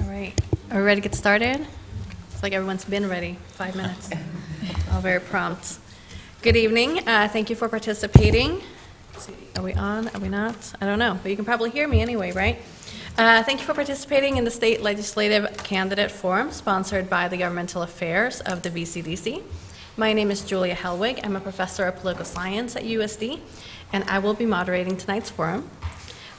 All right. Are we ready to get started? It's like everyone's been ready. 5 minutes. All very prompt. Good evening. Thank you for participating. Let's see. Are we on? Are we not? I don't know, but you can probably hear me anyway, right? Thank you for participating in the State Legislative Candidate Forum sponsored by the Governmental Affairs of the VCDC. My name is Julia Helwig. I'm a professor of political science at USD, and I will be moderating tonight's forum.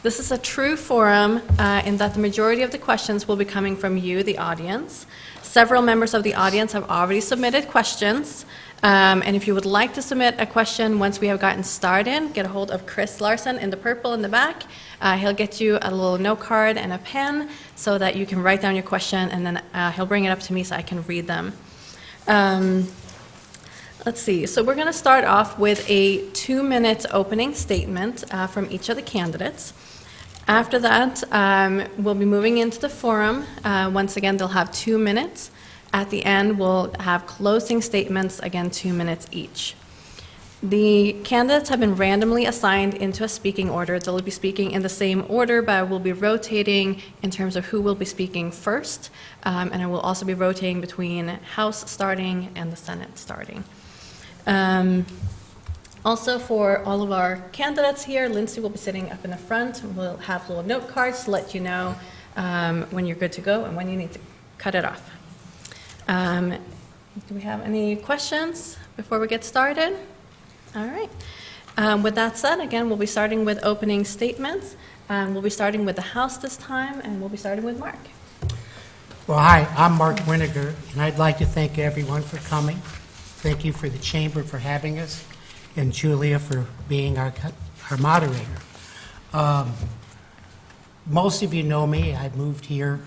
This is a true forum in that the majority of the questions will be coming from you, the audience. Several members of the audience have already submitted questions, and if you would like to submit a question once we have gotten started, get a hold of Chris Larson in the purple in the back. He'll get you a little note card and a pen so that you can write down your question, and then he'll bring it up to me so I can read them. Let's see. So we're going to start off with a 2-minute opening statement from each of the candidates. After that, we'll be moving into the forum. Once again, they'll have 2 minutes. At the end, we'll have closing statements, again, 2 minutes each. The candidates have been randomly assigned into a speaking order. They'll be speaking in the same order, but we'll be rotating in terms of who will be speaking first. And I will also be rotating between House starting and the Senate starting. Also, for all of our candidates here, Lindsay will be sitting up in the front. We'll have little note cards to let you know when you're good to go and when you need to cut it off. Do we have any questions before we get started? All right. With that said, again, we'll be starting with opening statements. We'll be starting with the House this time, and we'll be starting with Mark. Well, hi, I'm Mark Winiger, and I'd like to thank everyone for coming. Thank you for the Chamber for having us, and Julia for being our moderator. Most of you know me. I moved here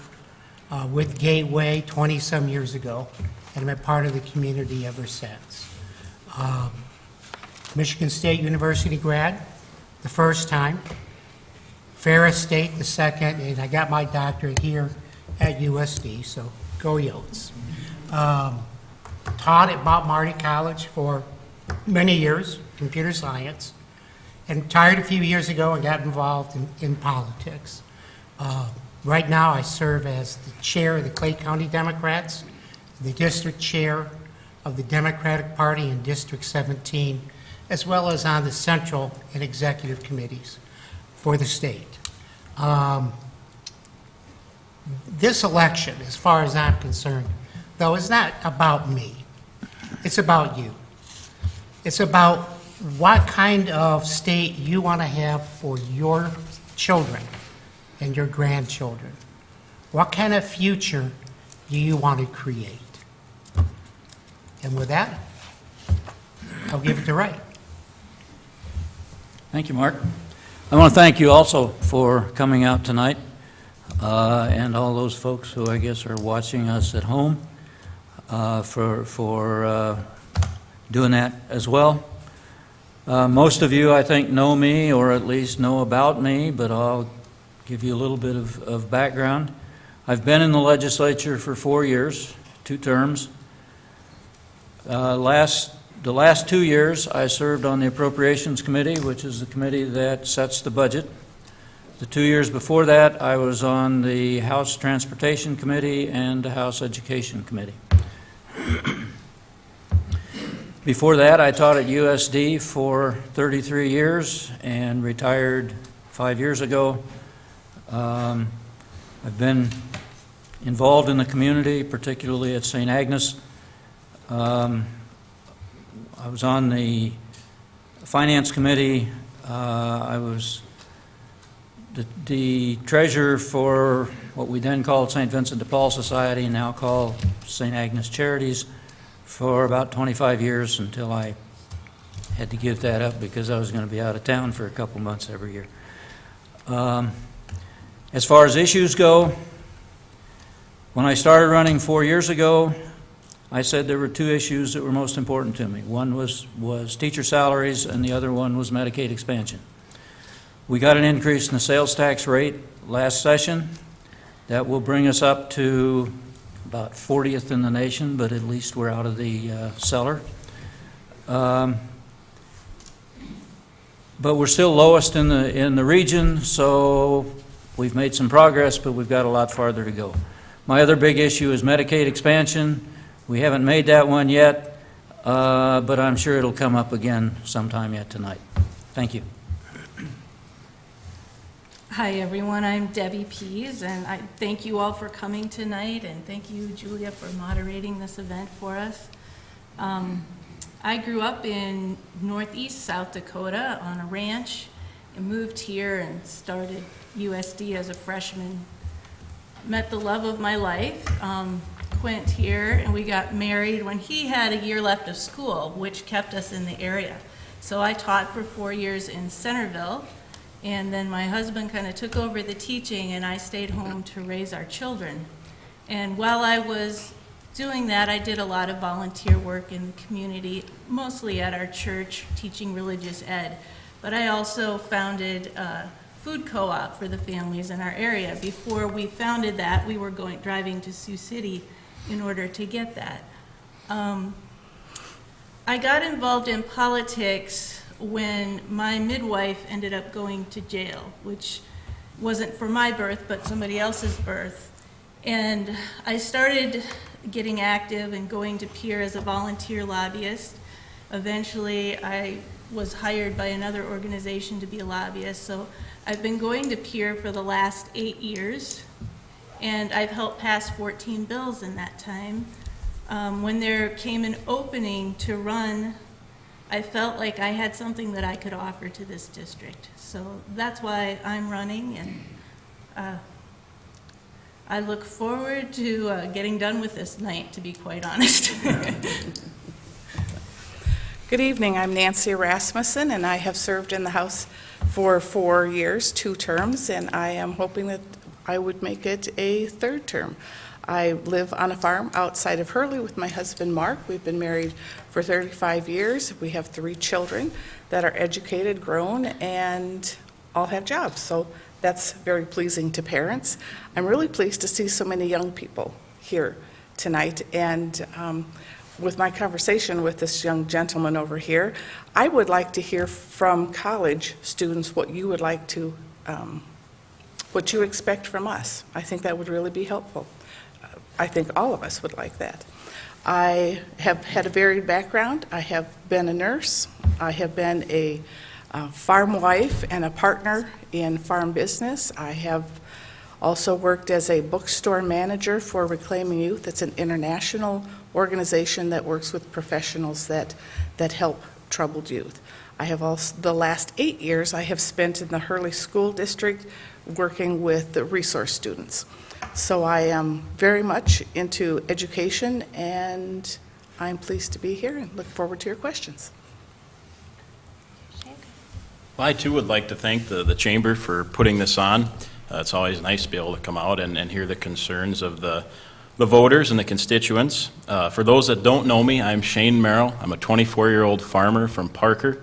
with Gateway 20-some years ago, and I've been part of the community ever since. Michigan State University grad, the first time. Ferris State, the second, and I got my doctorate here at USD, so go Yotes. Taught at Mount Marty College for many years, computer science, and retired a few years ago and got involved in politics. Right now I serve as the chair of the Clay County Democrats, the district chair of the Democratic Party in District 17, as well as on the central and executive committees for the state. This election, as far as I'm concerned, though, is not about me. It's about you. It's about what kind of state you want to have for your children and your grandchildren. What kind of future do you want to create? And with that, I'll give it to Ray. Thank you, Mark. I want to thank you also for coming out tonight, and all those folks who I guess are watching us at home for doing that as well. Most of you, I think, know me or at least know about me, but I'll give you a little bit of background. I've been in the legislature for 4 years, 2 terms. The last 2 years, I served on the Appropriations Committee, which is the committee that sets the budget. The 2 years before that, I was on the House Transportation Committee and the House Education Committee. Before that, I taught at USD for 33 years and retired 5 years ago. I've been involved in the community, particularly at St. Agnes. I was on the Finance Committee. I was the treasurer for what we then called St. Vincent de Paul Society, now called St. Agnes Charities, for about 25 years until I had to give that up because I was going to be out of town for a couple months every year. As far as issues go, when I started running 4 years ago, I said there were 2 issues that were most important to me. One was teacher salaries, and the other one was Medicaid expansion. We got an increase in the sales tax rate last session. That will bring us up to about 40th in the nation, but at least we're out of the cellar. But we're still lowest in the region, so We've made some progress, but we've got a lot farther to go. My other big issue is Medicaid expansion. We haven't made that one yet, but I'm sure it'll come up again sometime yet tonight. Thank you. Hi, everyone. I'm Debbie Pease, and I thank you all for coming tonight, and thank you, Julia, for moderating this event for us. I grew up in northeast South Dakota on a ranch and moved here and started USD as a freshman. Met the love of my life, Quint here, and we got married when he had a year left of school, which kept us in the area. So I taught for 4 years in Centerville, and then my husband kind of took over the teaching, and I stayed home to raise our children. And while I was doing that, I did a lot of volunteer work in the community, mostly at our church, teaching religious ed. But I also founded a food co-op for the families in our area. Before we founded that, we were driving to Sioux City in order to get that. I got involved in politics when my midwife ended up going to jail, which wasn't for my birth, but somebody else's birth. And I started getting active and going to peer as a volunteer lobbyist. Eventually, I was hired by another organization to be a lobbyist. So I've been going to peer for the last 8 years, and I've helped pass 14 bills in that time. When there came an opening to run, I felt like I had something that I could offer to this district. So that's why I'm running, and I look forward to getting done with this night, to be quite honest. Good evening. I'm Nancy Rasmussen, and I have served in the House for 4 years, 2 terms, and I am hoping that I would make it a 3rd term. I live on a farm outside of Hurley with my husband, Mark. We've been married for 35 years. We have 3 children that are educated, grown, and all have jobs. So that's very pleasing to parents. I'm really pleased to see so many young people here tonight. And with my conversation with this young gentleman over here, I would like to hear from college students what you would like to, what you expect from us. I think that would really be helpful. I think all of us would like that. I have had a varied background. I have been a nurse. I have been a farm wife and a partner in farm business. I have also worked as a bookstore manager for Reclaiming Youth. It's an international organization that works with professionals that help troubled youth. I have also, the last 8 years, I have spent in the Hurley School District working with the resource students. So I am very much into education, and I'm pleased to be here and look forward to your questions. Well, I too would like to thank the Chamber for putting this on. It's always nice to be able to come out and hear the concerns of the voters and the constituents. For those that don't know me, I'm Shane Merrill. I'm a 24-year-old farmer from Parker.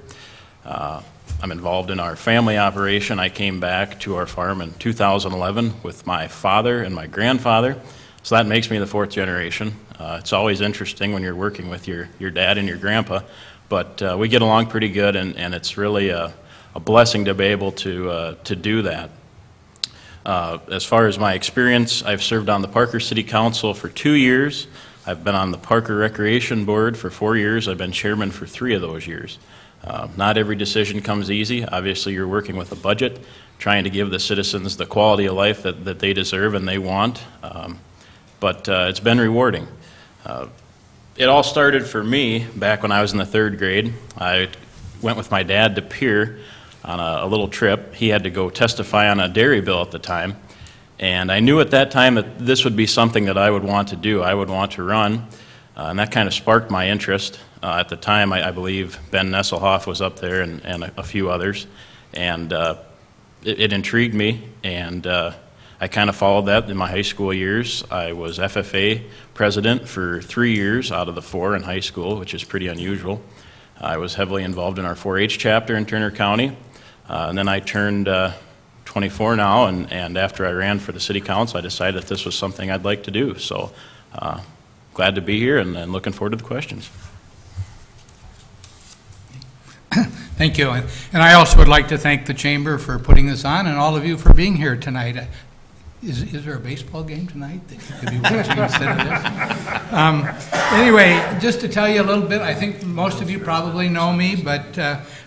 I'm involved in our family operation. I came back to our farm in 2011 with my father and my grandfather, so that makes me the 4th generation. It's always interesting when you're working with your dad and your grandpa, but we get along pretty good, and it's really a blessing to be able to do that. As far as my experience, I've served on the Parker City Council for 2 years. I've been on the Parker Recreation Board for 4 years. I've been chairman for 3 of those years. Not every decision comes easy. Obviously, you're working with a budget, trying to give the citizens the quality of life that they deserve and they want, but it's been rewarding. It all started for me back when I was in the 3rd grade. I went with my dad to Pierre on a little trip. He had to go testify on a dairy bill at the time, and I knew at that time that this would be something that I would want to do. I would want to run, and that kind of sparked my interest. At the time, I believe Ben Nesselhoff was up there and a few others, and it intrigued me, and I kind of followed that in my high school years. I was FFA president for 3 years out of the 4 in high school, which is pretty unusual. I was heavily involved in our 4-H chapter in Turner County, and then I turned 24 now, and after I ran for the city council, I decided that this was something I'd like to do. So glad to be here and looking forward to the questions. Thank you. And I also would like to thank the Chamber for putting this on and all of you for being here tonight. Is there a baseball game tonight that you could be watching instead of this? Anyway, just to tell you a little bit, I think most of you probably know me, but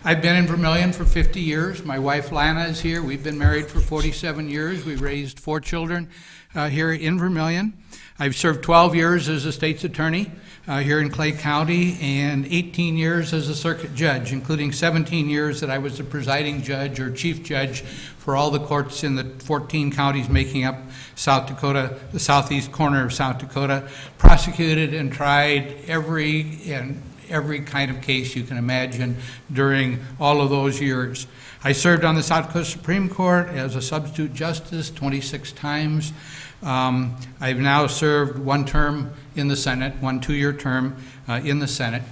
I've been in Vermillion for 50 years. My wife Lana is here. We've been married for 47 years. We raised 4 children here in Vermillion. I've served 12 years as a state's attorney here in Clay County and 18 years as a circuit judge, including 17 years that I was the presiding judge or chief judge for all the courts in the 14 counties making up South Dakota, the southeast corner of South Dakota, prosecuted and tried every kind of case you can imagine during all of those years. I served on the South Dakota Supreme Court as a substitute justice 26 times. I've now served 1 term in the Senate, 1 2-year term in the Senate.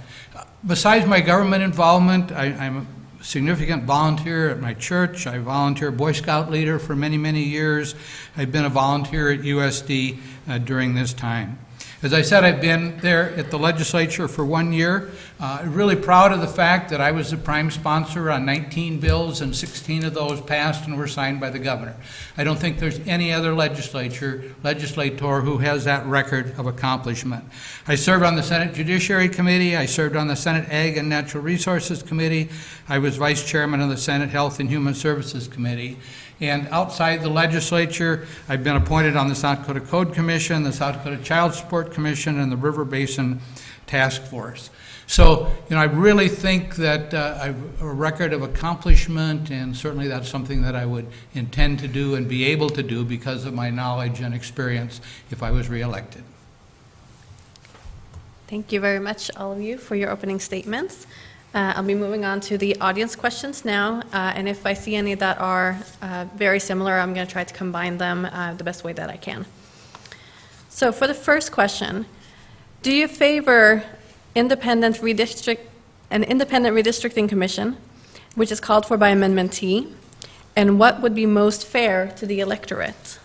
Besides my government involvement, I'm a significant volunteer at my church. I volunteer Boy Scout leader for many, many years. I've been a volunteer at USD during this time. As I said, I've been there at the legislature for 1 year. Really proud of the fact that I was the prime sponsor on 19 bills and 16 of those passed and were signed by the governor. I don't think there's any other legislator who has that record of accomplishment. I served on the Senate Judiciary Committee. I served on the Senate Ag and Natural Resources Committee. I was vice chairman of the Senate Health and Human Services Committee. And outside the legislature, I've been appointed on the South Dakota Code Commission, the South Dakota Child Support Commission, and the River Basin Task Force. So, I really think that I have a record of accomplishment, and certainly that's something that I would intend to do and be able to do because of my knowledge and experience if I was reelected. Thank you very much, all of you, for your opening statements. I'll be moving on to the audience questions now, and if I see any that are very similar, I'm going to try to combine them the best way that I can. So for the first question, do you favor an independent redistricting commission, which is called for by Amendment T, and what would be most fair to the electorate?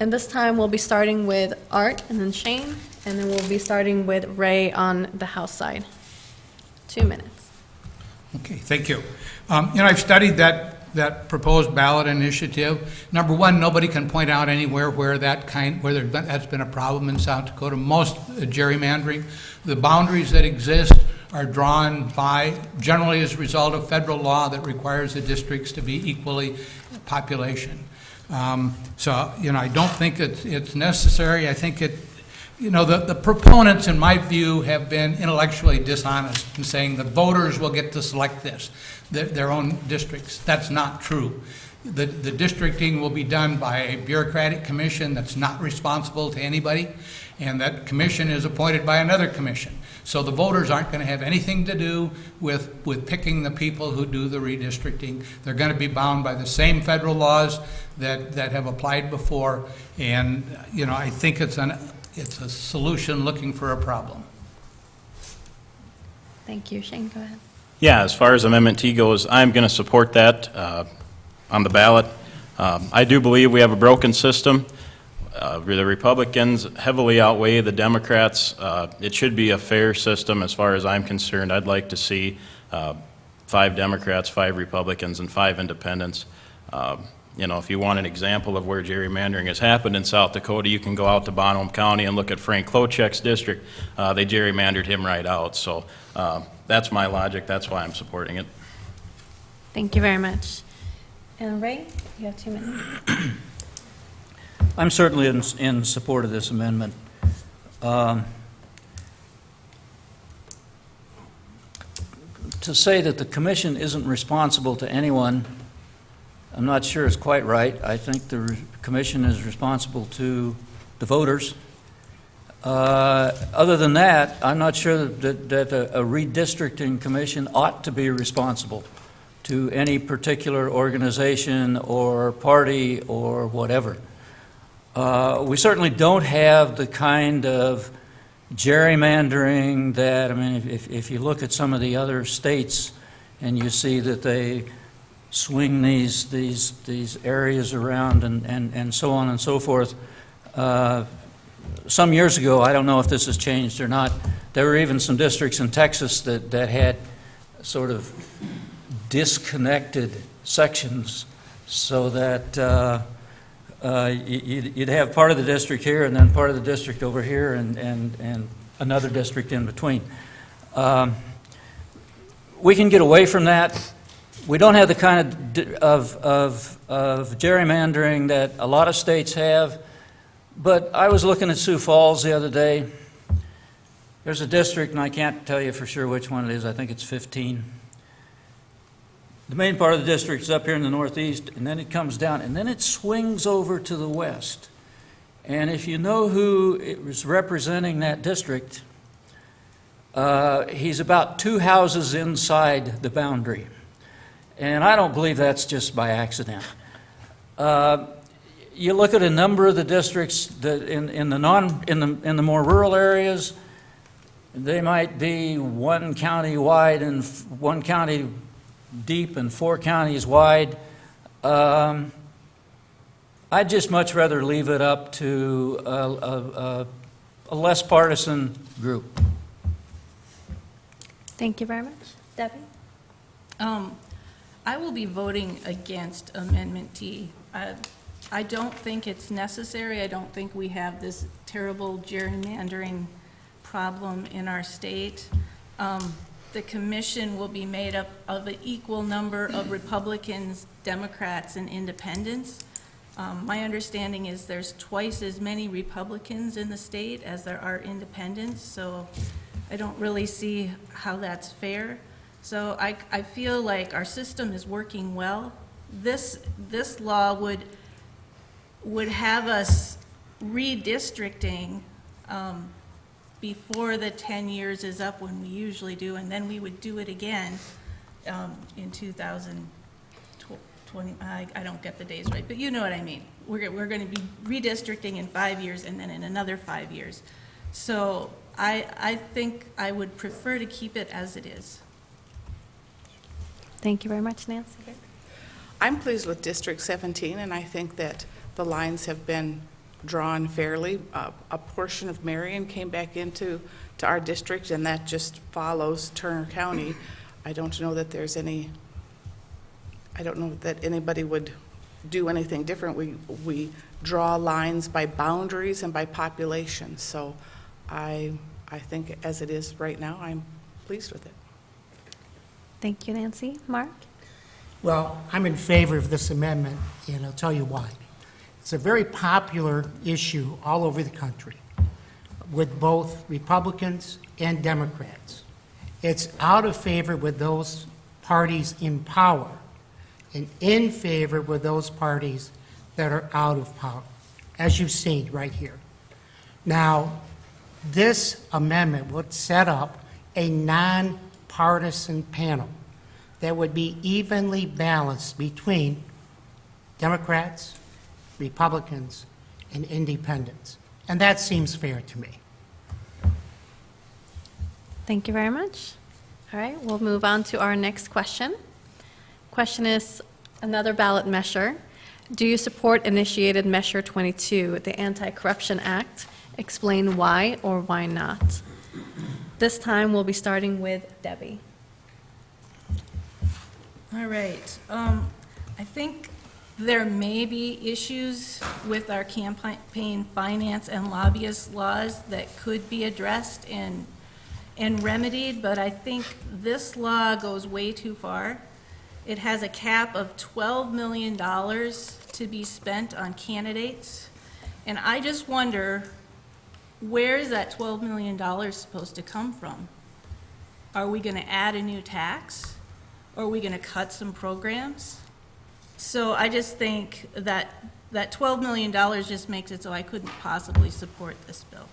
And this time we'll be starting with Art and then Shane, and then we'll be starting with Ray on the House side. 2 minutes. Okay, thank you. I've studied that proposed ballot initiative. Number one, nobody can point out anywhere where that's been a problem in South Dakota. Most gerrymandering, the boundaries that exist are drawn by, generally as a result of federal law that requires the districts to be equally population. So, I don't think it's necessary. I think the proponents, in my view, have been intellectually dishonest in saying the voters will get to select their own districts. That's not true. The districting will be done by a bureaucratic commission that's not responsible to anybody, and that commission is appointed by another commission. So the voters aren't going to have anything to do with picking the people who do the redistricting. They're going to be bound by the same federal laws that have applied before, and I think it's a solution looking for a problem. Thank you. Shane, go ahead. Yeah, as far as Amendment T goes, I'm going to support that on the ballot. I do believe we have a broken system. The Republicans heavily outweigh the Democrats. It should be a fair system as far as I'm concerned. I'd like to see 5 Democrats, 5 Republicans, and 5 independents. If you want an example of where gerrymandering has happened in South Dakota, you can go out to Bonham County and look at Frank Klochek's district. They gerrymandered him right out. So that's my logic. That's why I'm supporting it. Thank you very much. And Ray, you have 2 minutes. I'm certainly in support of this amendment. To say that the commission isn't responsible to anyone, I'm not sure is quite right. I think the commission is responsible to the voters. Other than that, I'm not sure that a redistricting commission ought to be responsible to any particular organization or party or whatever. We certainly don't have the kind of gerrymandering that, if you look at some of the other states and you see that they swing these areas around and so on and so forth. Some years ago, I don't know if this has changed or not, there were even some districts in Texas that had sort of disconnected sections so that you'd have part of the district here and then part of the district over here and another district in between. We can get away from that. We don't have the kind of gerrymandering that a lot of states have, but I was looking at Sioux Falls the other day. There's a district, and I can't tell you for sure which one it is. I think it's 15. The main part of the district is up here in the northeast, and then it comes down, and then it swings over to the west. And if you know who is representing that district, he's about 2 houses inside the boundary. And I don't believe that's just by accident. You look at a number of the districts that in the more rural areas, they might be 1 county wide and 1 county deep and 4 counties wide. I'd just much rather leave it up to a less partisan group. Thank you very much. Debbie? I will be voting against Amendment T. I don't think it's necessary. I don't think we have this terrible gerrymandering problem in our state. The commission will be made up of an equal number of Republicans, Democrats, and independents. My understanding is there's twice as many Republicans in the state as there are independents, so I don't really see how that's fair. So I feel like our system is working well. This law would have us redistricting before the 10 years is up, when we usually do, and then we would do it again in 2020. I don't get the days right, but you know what I mean. We're going to be redistricting in 5 years and then in another 5 years. So I think I would prefer to keep it as it is. Thank you very much, Nancy. I'm pleased with District 17, and I think that the lines have been drawn fairly. A portion of Marion came back into our district, and that just follows Turner County. I don't know that anybody would do anything different. We draw lines by boundaries and by population. So I think as it is right now, I'm pleased with it. Thank you, Nancy. Mark? Well, I'm in favor of this amendment, and I'll tell you why. It's a very popular issue all over the country with both Republicans and Democrats. It's out of favor with those parties in power and in favor with those parties that are out of power, as you've seen right here. Now, this amendment would set up a nonpartisan panel that would be evenly balanced between Democrats, Republicans, and independents. And that seems fair to me. Thank you very much. All right, we'll move on to our next question. Question is another ballot measure. Do you support initiated Measure 22, the Anti-Corruption Act? Explain why or why not. This time we'll be starting with Debbie. All right. I think there may be issues with our campaign finance and lobbyist laws that could be addressed and remedied, but I think this law goes way too far. It has a cap of $12 million to be spent on candidates, and I just wonder, where is that $12 million supposed to come from? Are we going to add a new tax? Or are we going to cut some programs? So I just think that $12 million just makes it so I couldn't possibly support this bill.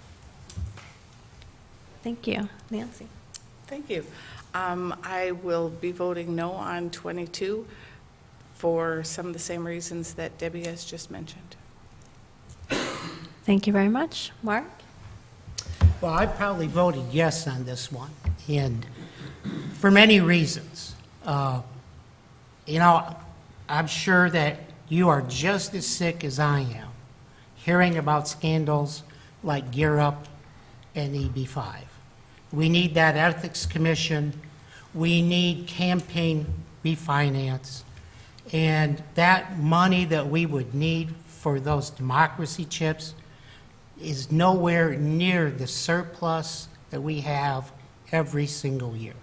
Thank you. Nancy? Thank you. I will be voting no on 22 for some of the same reasons that Debbie has just mentioned. Thank you very much. Mark? Well, I probably voted yes on this one, and for many reasons. I'm sure that you are just as sick as I am hearing about scandals like Gear Up and EB5. We need that ethics commission. We need campaign refinance, and that money that we would need for those democracy chips is nowhere near the surplus that we have every single year.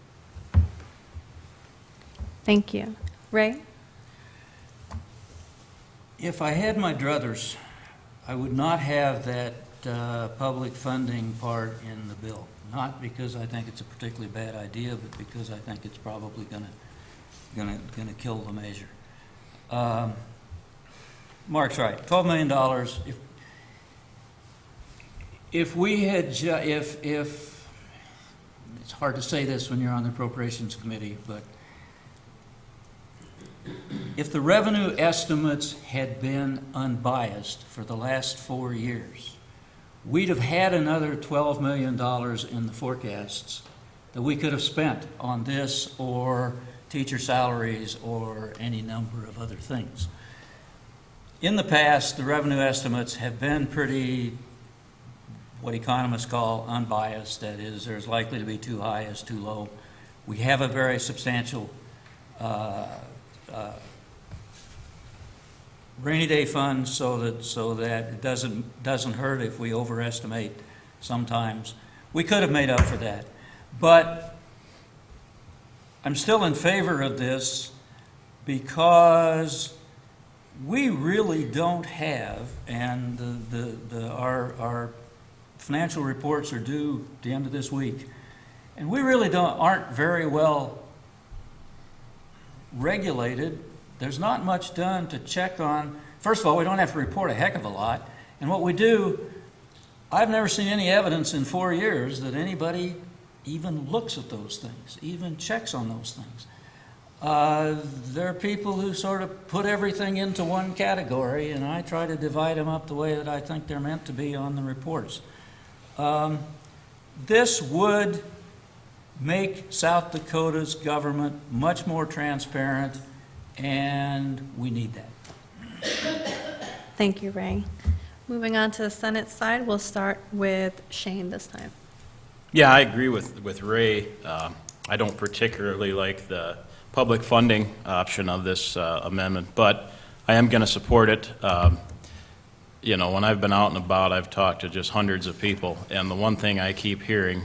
Thank you. Ray? If I had my druthers, I would not have that public funding part in the bill. Not because I think it's a particularly bad idea, but because I think it's probably gonna kill the measure. Mark's right, $12 million. If we had, if it's hard to say this when you're on the Appropriations Committee, but if the revenue estimates had been unbiased for the last 4 years, we'd have had another $12 million in the forecasts that we could have spent on this or teacher salaries or any number of other things. In the past, the revenue estimates have been pretty, what economists call unbiased. That is, there's likely to be too high as too low. We have a very substantial rainy day fund so that it doesn't hurt if we overestimate sometimes. We could have made up for that. But I'm still in favor of this because we really don't have, and our financial reports are due at the end of this week, and we really aren't very well regulated. There's not much done to check on. First of all, we don't have to report a heck of a lot. And what we do, I've never seen any evidence in 4 years that anybody even looks at those things, even checks on those things. There are people who sort of put everything into one category, and I try to divide them up the way that I think they're meant to be on the reports. This would make South Dakota's government much more transparent, and we need that. Thank you, Ray. Moving on to the Senate side, we'll start with Shane this time. Yeah, I agree with Ray. I don't particularly like the public funding option of this amendment, but I am going to support it. You know, when I've been out and about, I've talked to just hundreds of people, and the one thing I keep hearing,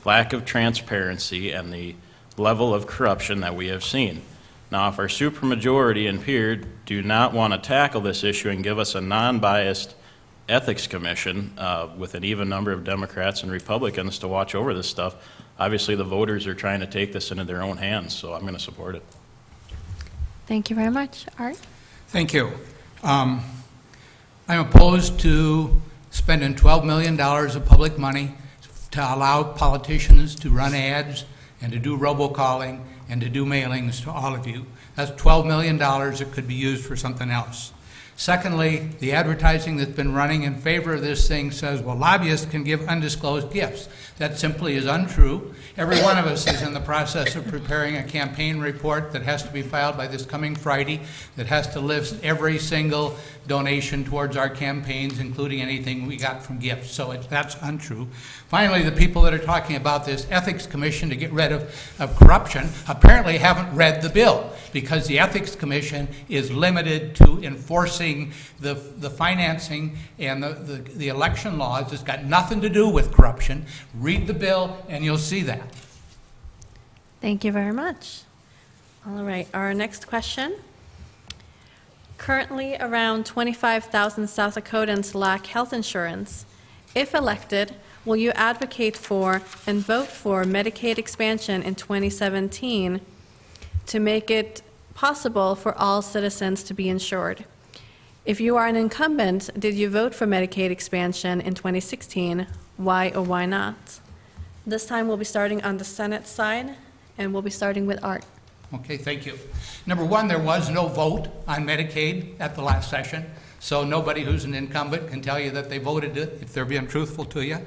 lack of transparency and the level of corruption that we have seen. Now, if our supermajority and peer do not want to tackle this issue and give us a non-biased ethics commission with an even number of Democrats and Republicans to watch over this stuff, obviously the voters are trying to take this into their own hands, so I'm going to support it. Thank you very much. Art? Thank you. I'm opposed to spending $12 million of public money to allow politicians to run ads and to do robocalling and to do mailings to all of you. That's $12 million that could be used for something else. Secondly, the advertising that's been running in favor of this thing says, well, lobbyists can give undisclosed gifts. That simply is untrue. Every one of us is in the process of preparing a campaign report that has to be filed by this coming Friday, that has to list every single donation towards our campaigns, including anything we got from gifts. So that's untrue. Finally, the people that are talking about this ethics commission to get rid of corruption apparently haven't read the bill, because the ethics commission is limited to enforcing the financing and the election laws. It's got nothing to do with corruption. Read the bill and you'll see that. Thank you very much. All right, our next question. Currently, around 25,000 South Dakotans lack health insurance. If elected, will you advocate for and vote for Medicaid expansion in 2017 to make it possible for all citizens to be insured? If you are an incumbent, did you vote for Medicaid expansion in 2016? Why or why not? This time we'll be starting on the Senate side, and we'll be starting with Art. Okay, thank you. Number one, there was no vote on Medicaid at the last session, so nobody who's an incumbent can tell you that they voted it if they're being truthful to you.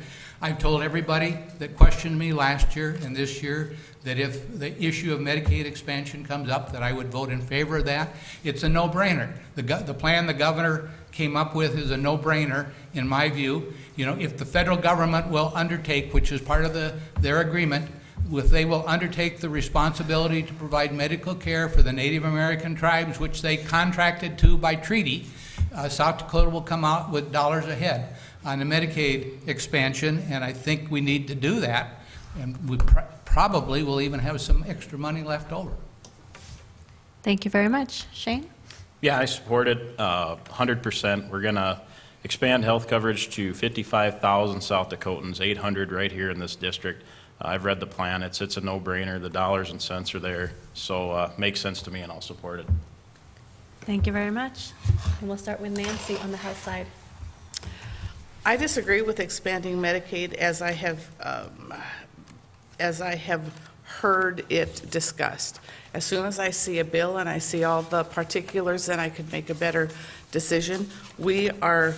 I've told everybody that questioned me last year and this year that if the issue of Medicaid expansion comes up, that I would vote in favor of that. It's a no-brainer. The plan the governor came up with is a no-brainer, in my view. You know, if the federal government will undertake, which is part of their agreement, they will undertake the responsibility to provide medical care for the Native American tribes, which they contracted to by treaty. South Dakota will come out with dollars ahead on the Medicaid expansion, and I think we need to do that. And we probably will even have some extra money left over. Thank you very much. Shane? Yeah, I support it 100%. We're going to expand health coverage to 55,000 South Dakotans, 800 right here in this district. I've read the plan. It's a no-brainer. The dollars and cents are there. So makes sense to me, and I'll support it. Thank you very much. And we'll start with Nancy on the House side. I disagree with expanding Medicaid as I have heard it discussed. As soon as I see a bill and I see all the particulars, then I could make a better decision. We are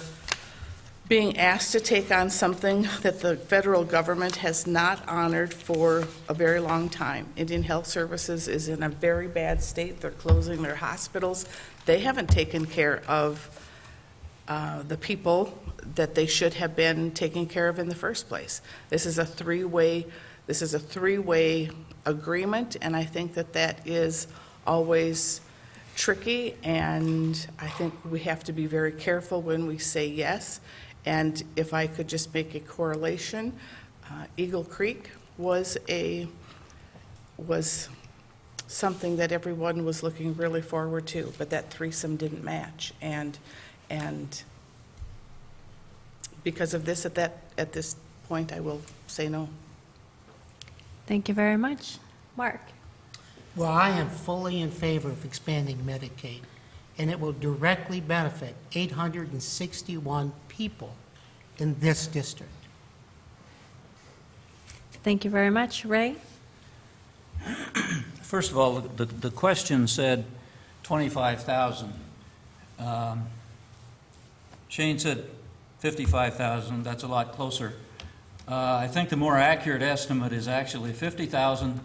being asked to take on something that the federal government has not honored for a very long time. Indian Health Services is in a very bad state. They're closing their hospitals. They haven't taken care of the people that they should have been taking care of in the first place. This is a three-way agreement, and I think that is always tricky, and I think we have to be very careful when we say yes. And if I could just make a correlation, Eagle Creek was something that everyone was looking really forward to, but that threesome didn't match, and because of this, at this point, I will say no. Thank you very much. Mark? Well, I am fully in favor of expanding Medicaid, and it will directly benefit 861 people in this district. Thank you very much. Ray? First of all, the question said 25,000. Shane said 55,000. That's a lot closer. I think the more accurate estimate is actually 50,000,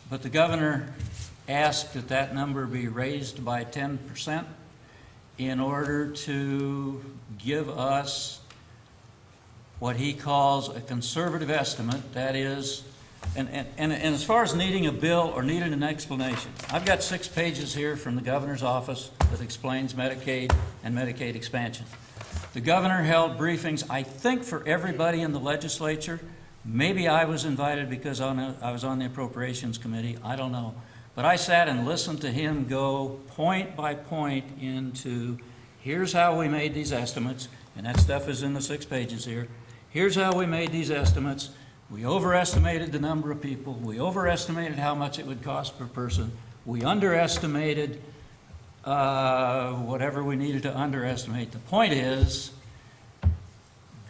but the governor asked that number be raised by 10% in order to give us what he calls a conservative estimate. That is, and as far as needing a bill or needing an explanation, I've got 6 pages here from the governor's office that explains Medicaid and Medicaid expansion. The governor held briefings, I think, for everybody in the legislature. Maybe I was invited because I was on the Appropriations Committee. I don't know. But I sat and listened to him go point by point into, here's how we made these estimates, and that stuff is in the 6 pages here. Here's how we made these estimates. We overestimated the number of people. We overestimated how much it would cost per person. We underestimated whatever we needed to underestimate. The point is,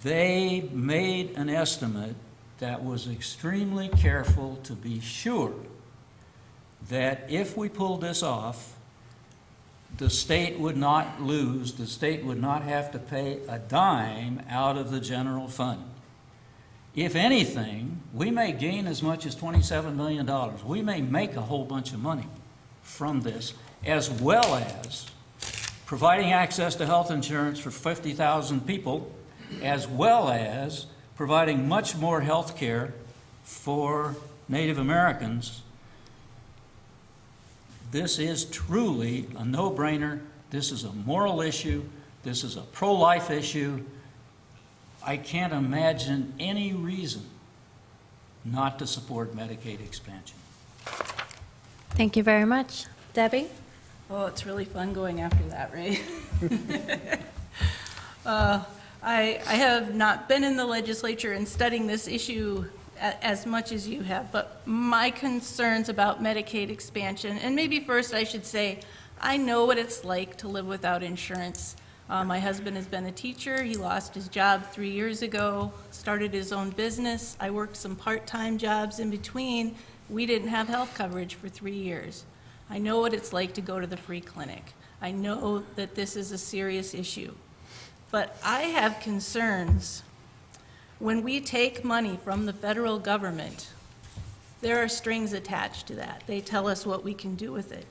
they made an estimate that was extremely careful to be sure that if we pulled this off, the state would not lose, the state would not have to pay a dime out of the general fund. If anything, we may gain as much as $27 million. We may make a whole bunch of money from this, as well as providing access to health insurance for 50,000 people, as well as providing much more health care for Native Americans. This is truly a no-brainer. This is a moral issue. This is a pro-life issue. I can't imagine any reason not to support Medicaid expansion. Thank you very much. Debbie? Oh, it's really fun going after that, Ray. I have not been in the legislature and studying this issue as much as you have, but my concerns about Medicaid expansion, and maybe first I should say, I know what it's like to live without insurance. My husband has been a teacher. He lost his job 3 years ago, started his own business. I worked some part-time jobs in between. We didn't have health coverage for 3 years. I know what it's like to go to the free clinic. I know that this is a serious issue. But I have concerns when we take money from the federal government. There are strings attached to that. They tell us what we can do with it.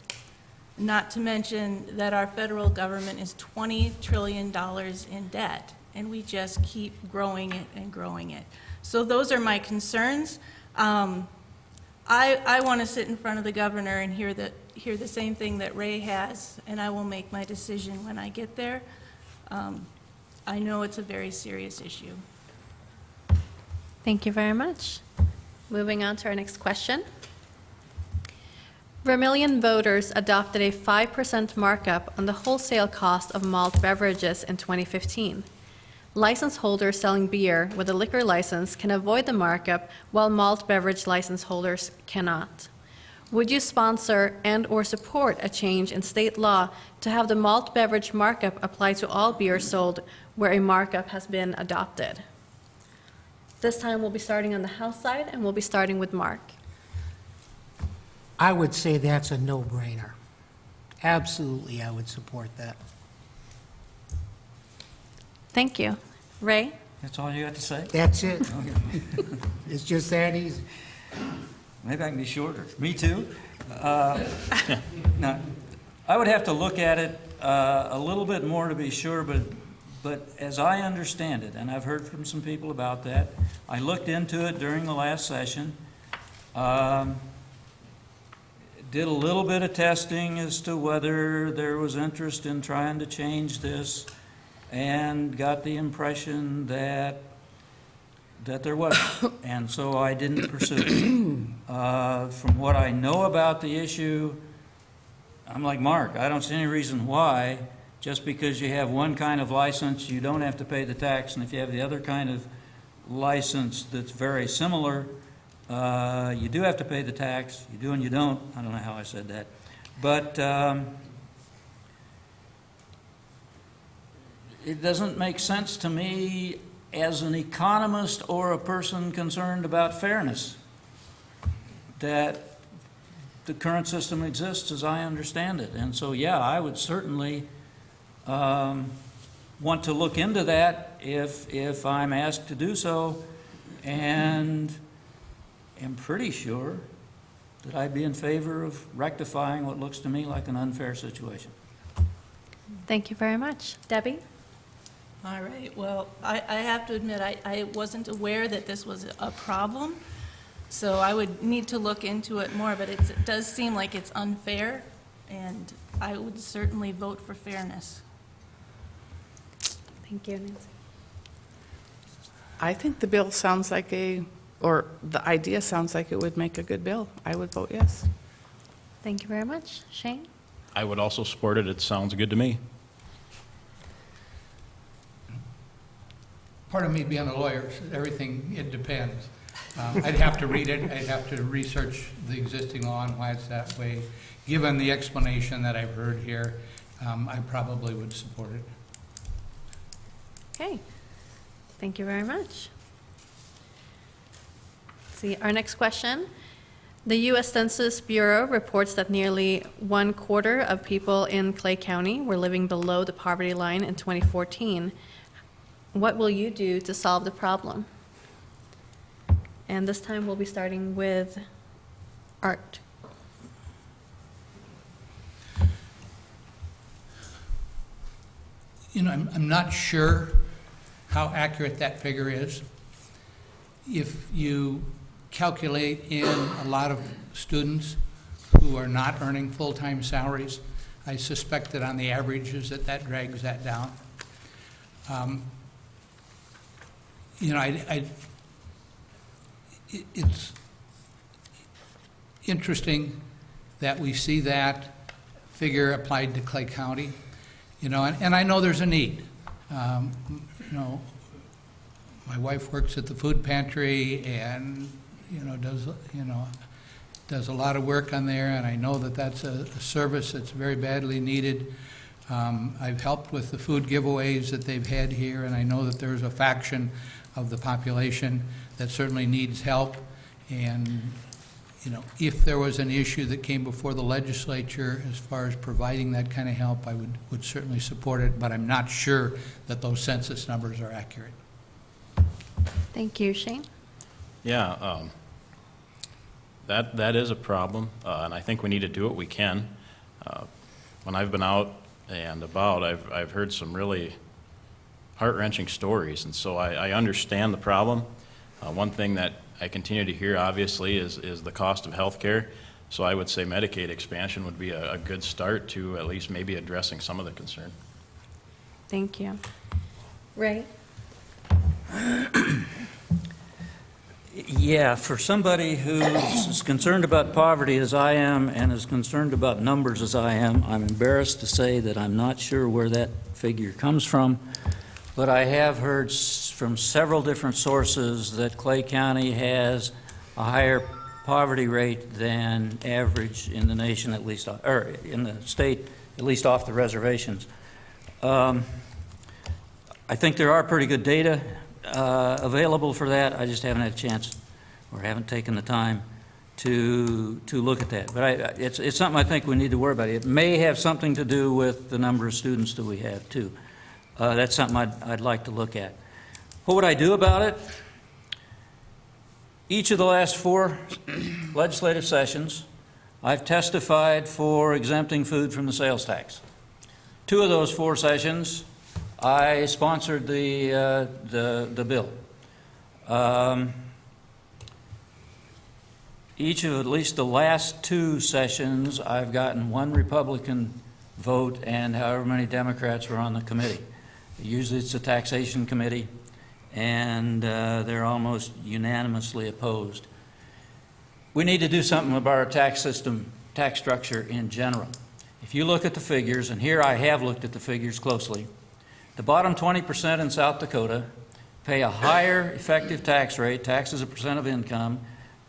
Not to mention that our federal government is $20 trillion in debt, and we just keep growing it and growing it. So those are my concerns. I want to sit in front of the governor and hear the same thing that Ray has, and I will make my decision when I get there. I know it's a very serious issue. Thank you very much. Moving on to our next question. Vermillion voters adopted a 5% markup on the wholesale cost of malt beverages in 2015. License holders selling beer with a liquor license can avoid the markup, while malt beverage license holders cannot. Would you sponsor and/or support a change in state law to have the malt beverage markup apply to all beer sold where a markup has been adopted? This time we'll be starting on the House side, and we'll be starting with Mark. I would say that's a no-brainer. Absolutely, I would support that. Thank you. Ray? That's all you got to say? That's it. It's just that easy. Maybe I can be shorter. Me too. Now, I would have to look at it a little bit more to be sure, but as I understand it, and I've heard from some people about that, I looked into it during the last session, did a little bit of testing as to whether there was interest in trying to change this, and got the impression that there wasn't, and so I didn't pursue it. From what I know about the issue, I'm like Mark, I don't see any reason why, just because you have one kind of license, you don't have to pay the tax, and if you have the other kind of license that's very similar, you do have to pay the tax. You do and you don't. I don't know how I said that. But it doesn't make sense to me as an economist or a person concerned about fairness that the current system exists as I understand it. And so, yeah, I would certainly want to look into that if I'm asked to do so, and am pretty sure that I'd be in favor of rectifying what looks to me like an unfair situation. Thank you very much. Debbie? All right, well, I have to admit, I wasn't aware that this was a problem, so I would need to look into it more, but it does seem like it's unfair, and I would certainly vote for fairness. Thank you, Nancy. I think the bill sounds like or the idea sounds like it would make a good bill. I would vote yes. Thank you very much. Shane? I would also support it. It sounds good to me. Part of me being a lawyer, everything, it depends. I'd have to read it, I'd have to research the existing law and why it's that way. Given the explanation that I've heard here, I probably would support it. Okay. Thank you very much. See, our next question. The U.S. Census Bureau reports that nearly 1/4 of people in Clay County were living below the poverty line in 2014. What will you do to solve the problem? And this time we'll be starting with Art. You know, I'm not sure how accurate that figure is. If you calculate in a lot of students who are not earning full-time salaries, I suspect that on the averages that drags that down. You know, it's interesting that we see that figure applied to Clay County, you know, and I know there's a need. You know, my wife works at the food pantry and, you know, does a lot of work on there, and I know that that's a service that's very badly needed. I've helped with the food giveaways that they've had here, and I know that there's a faction of the population that certainly needs help. And, you know, if there was an issue that came before the legislature as far as providing that kind of help, I would certainly support it, but I'm not sure that those census numbers are accurate. Thank you. Shane? Yeah, that is a problem, and I think we need to do what we can. When I've been out and about, I've heard some really heart-wrenching stories, and so I understand the problem. One thing that I continue to hear, obviously, is the cost of healthcare. So I would say Medicaid expansion would be a good start to at least maybe addressing some of the concern. Thank you. Ray? Yeah, for somebody who's as concerned about poverty as I am and as concerned about numbers as I am, I'm embarrassed to say that I'm not sure where that figure comes from, but I have heard from several different sources that Clay County has a higher poverty rate than average in the nation, at least, or in the state, at least off the reservations. I think there are pretty good data available for that. I just haven't had a chance or haven't taken the time to look at that. But it's something I think we need to worry about. It may have something to do with the number of students that we have, too. That's something I'd like to look at. What would I do about it? Each of the last 4 legislative sessions, I've testified for exempting food from the sales tax. 2 of those 4 sessions, I sponsored the bill. Each of at least the last 2 sessions, I've gotten 1 Republican vote and however many Democrats were on the committee. Usually it's the taxation committee, and they're almost unanimously opposed. We need to do something about our tax system, tax structure in general. If you look at the figures, and here I have looked at the figures closely, the bottom 20% in South Dakota pay a higher effective tax rate, tax as a percent of income,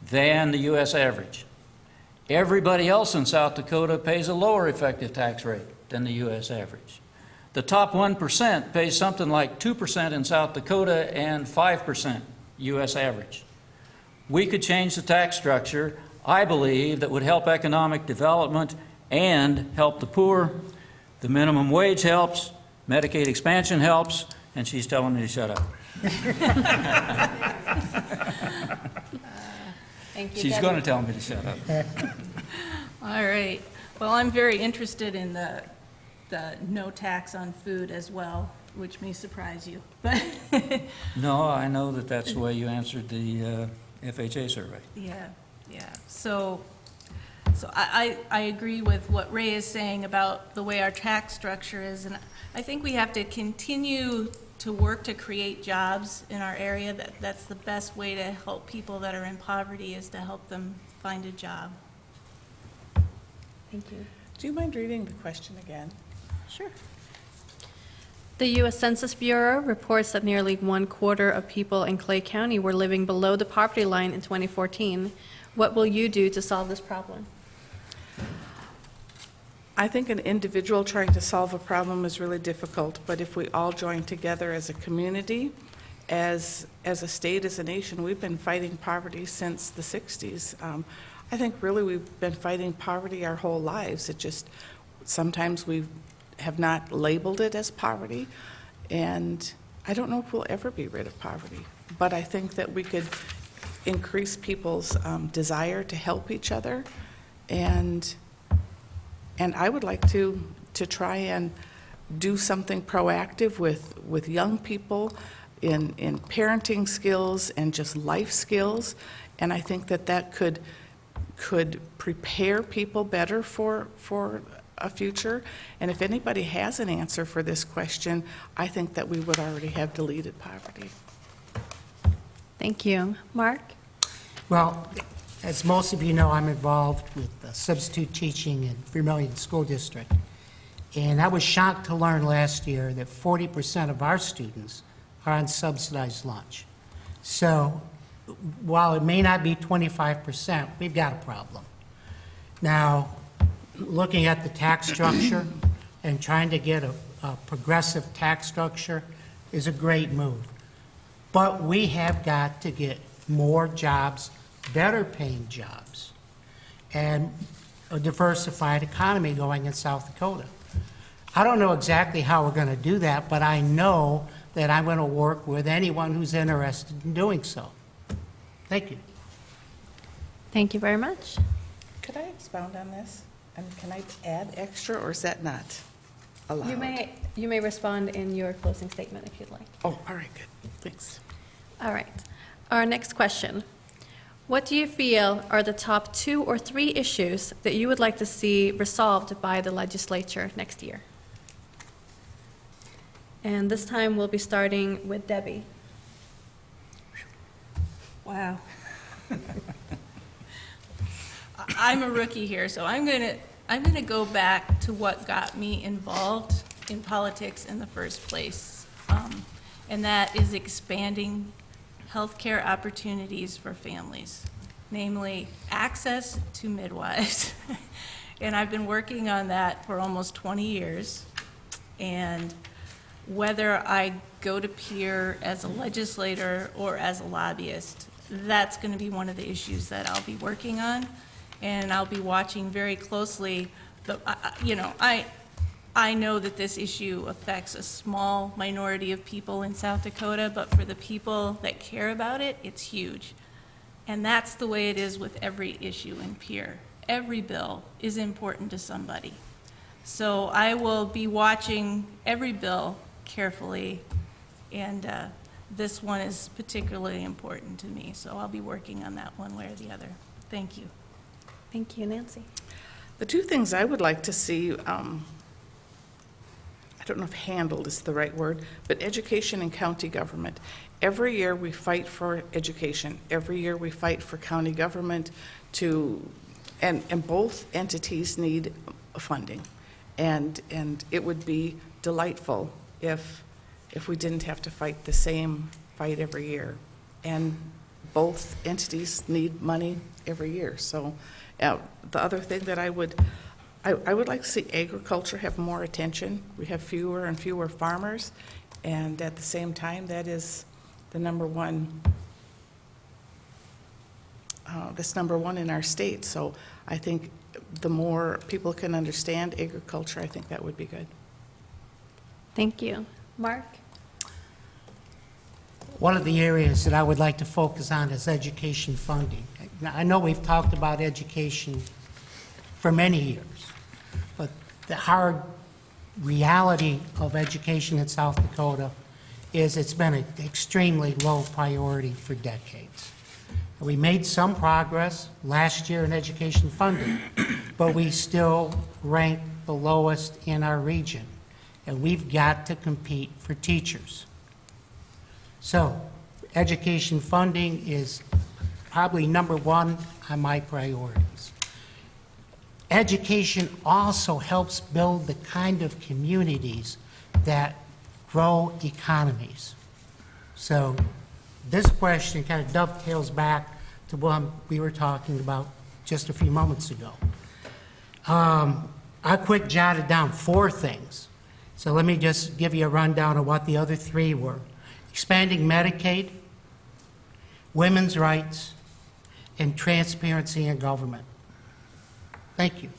than the U.S. average. Everybody else in South Dakota pays a lower effective tax rate than the U.S. average. The top 1% pays something like 2% in South Dakota and 5% U.S. average. We could change the tax structure, I believe, that would help economic development and help the poor. The minimum wage helps, Medicaid expansion helps, and she's telling me to shut up. Thank you, She's Debbie. going to tell me to shut up. All right. Well, I'm very interested in the no tax on food as well, which may surprise you. But No, I know that that's the way you answered the FHA survey. yeah. So I agree with what Ray is saying about the way our tax structure is, and I think we have to continue to work to create jobs in our area. That's the best way to help people that are in poverty, is to help them find a job. Thank you. Do you mind reading the question again? Sure. The U.S. Census Bureau reports that nearly 1/4 of people in Clay County were living below the poverty line in 2014. What will you do to solve this problem? I think an individual trying to solve a problem is really difficult, but if we all join together as a community, as a state, as a nation, we've been fighting poverty since the 60s. I think really we've been fighting poverty our whole lives. It just, sometimes we have not labeled it as poverty, and I don't know if we'll ever be rid of poverty, but I think that we could increase people's desire to help each other, and I would like to try and do something proactive with young people in parenting skills and just life skills, and I think that could prepare people better for a future. And if anybody has an answer for this question, I think that we would already have deleted poverty. Thank you. Mark? Well, as most of you know, I'm involved with substitute teaching in Vermillion School District. And I was shocked to learn last year that 40% of our students are on subsidized lunch. So while it may not be 25%, we've got a problem. Now, looking at the tax structure and trying to get a progressive tax structure is a great move. But we have got to get more jobs, better paying jobs, and a diversified economy going in South Dakota. I don't know exactly how we're going to do that, but I know that I'm going to work with anyone who's interested in doing so. Thank you. Thank you very much. Could I expound on this? I mean, can I add extra, or is that not allowed? You may respond in your closing statement if you'd like. Oh, all right, good. Thanks. All right. Our next question. What do you feel are the top 2 or 3 issues that you would like to see resolved by the legislature next year? And this time we'll be starting with Debbie. Wow. I'm a rookie here, so I'm gonna go back to what got me involved in politics in the first place, and that is expanding healthcare opportunities for families, namely access to midwives. And I've been working on that for almost 20 years. And whether I go to peer as a legislator or as a lobbyist, that's going to be one of the issues that I'll be working on. And I'll be watching very closely. I know that this issue affects a small minority of people in South Dakota, but for the people that care about it, it's huge. And that's the way it is with every issue in peer. Every bill is important to somebody. So I will be watching every bill carefully, and this one is particularly important to me, so I'll be working on that one way or the other. Thank you. Thank you, Nancy. The 2 things I would like to see, I don't know if handled is the right word, but education and county government. Every year we fight for education. Every year we fight for county government and both entities need funding. And it would be delightful if we didn't have to fight the same fight every year. And both entities need money every year. So the other thing that I would like to see agriculture have more attention. We have fewer and fewer farmers, and at the same time, that is the number one. That's number 1 in our state. So I think the more people can understand agriculture, I think that would be good. Thank you. Mark? One of the areas that I would like to focus on is education funding. Now, I know we've talked about education for many years, but the hard reality of education in South Dakota is it's been an extremely low priority for decades. We made some progress last year in education funding, but we still rank the lowest in our region, and we've got to compete for teachers. So, education funding is probably number 1 on my priorities. Education also helps build the kind of communities that grow economies. So this question kind of dovetails back to what we were talking about just a few moments ago. I quick jotted down 4 things. So let me just give you a rundown of what the other 3 were. Expanding Medicaid, women's rights, and transparency in government. Thank you.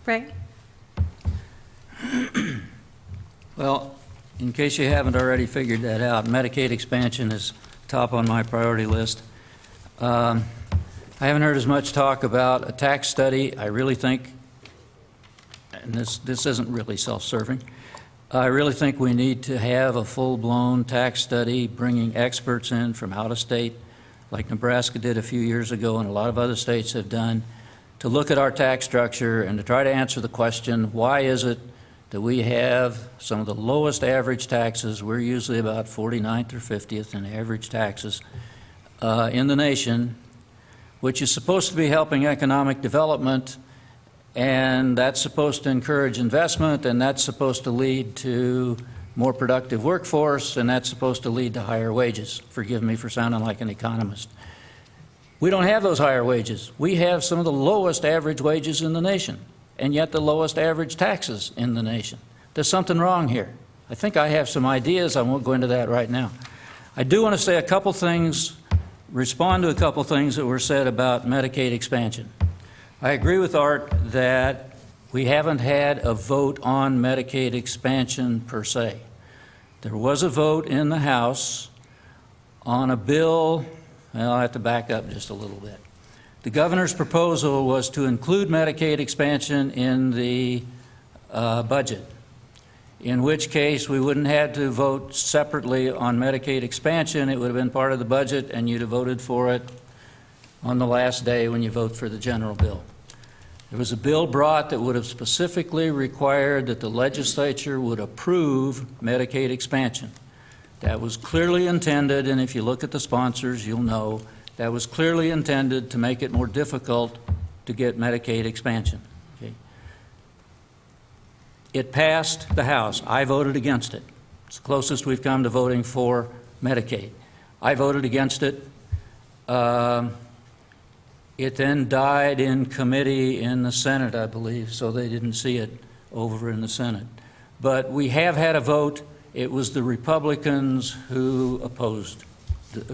Ray? Well, in case you haven't already figured that out, Medicaid expansion is top on my priority list. I haven't heard as much talk about a tax study. I really think, and this isn't really self-serving, I really think we need to have a full-blown tax study, bringing experts in from out of state, like Nebraska did a few years ago and a lot of other states have done, to look at our tax structure and to try to answer the question, why is it that we have some of the lowest average taxes? We're usually about 49th or 50th in average taxes in the nation, which is supposed to be helping economic development, and that's supposed to encourage investment, and that's supposed to lead to more productive workforce, and that's supposed to lead to higher wages. Forgive me for sounding like an economist. We don't have those higher wages. We have some of the lowest average wages in the nation, and yet the lowest average taxes in the nation. There's something wrong here. I think I have some ideas. I won't go into that right now. I do want to say a couple things, respond to a couple things that were said about Medicaid expansion. I agree with Art that we haven't had a vote on Medicaid expansion per se. There was a vote in the House on a bill, well, I'll have to back up just a little bit. The governor's proposal was to include Medicaid expansion in the budget. in which case we wouldn't have to vote separately on Medicaid expansion. It would have been part of the budget, and you'd have voted for it on the last day when you vote for the general bill. There was a bill brought that would have specifically required that the legislature would approve Medicaid expansion. That was clearly intended, and if you look at the sponsors, you'll know, that was clearly intended to make it more difficult to get Medicaid expansion. Okay. It passed the House. I voted against it. It's the closest we've come to voting for Medicaid. I voted against it. It then died in committee in the Senate, I believe, so they didn't see it over in the Senate. But we have had a vote. It was the Republicans who opposed,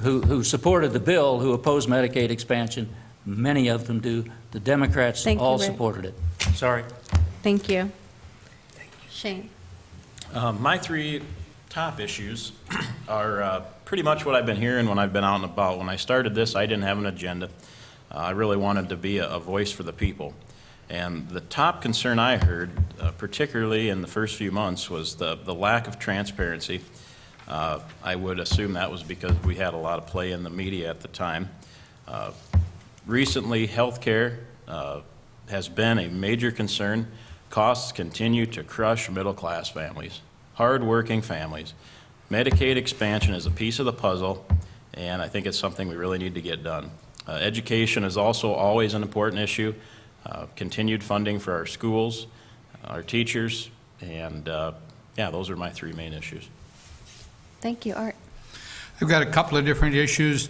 who supported the bill, who opposed Medicaid expansion. Many of them do. The Democrats Thank you, all Rick. supported it. Sorry. Thank you. Shane? My three top issues are pretty much what I've been hearing when I've been out and about. When I started this, I didn't have an agenda. I really wanted to be a voice for the people. And the top concern I heard, particularly in the first few months, was the lack of transparency. I would assume that was because we had a lot of play in the media at the time. Recently, healthcare has been a major concern. Costs continue to crush middle-class families, hard-working families. Medicaid expansion is a piece of the puzzle, and I think it's something we really need to get done. Education is also always an important issue. Continued funding for our schools, our teachers, and yeah, those are my three main issues. Thank you. Art? I've got a couple of different issues.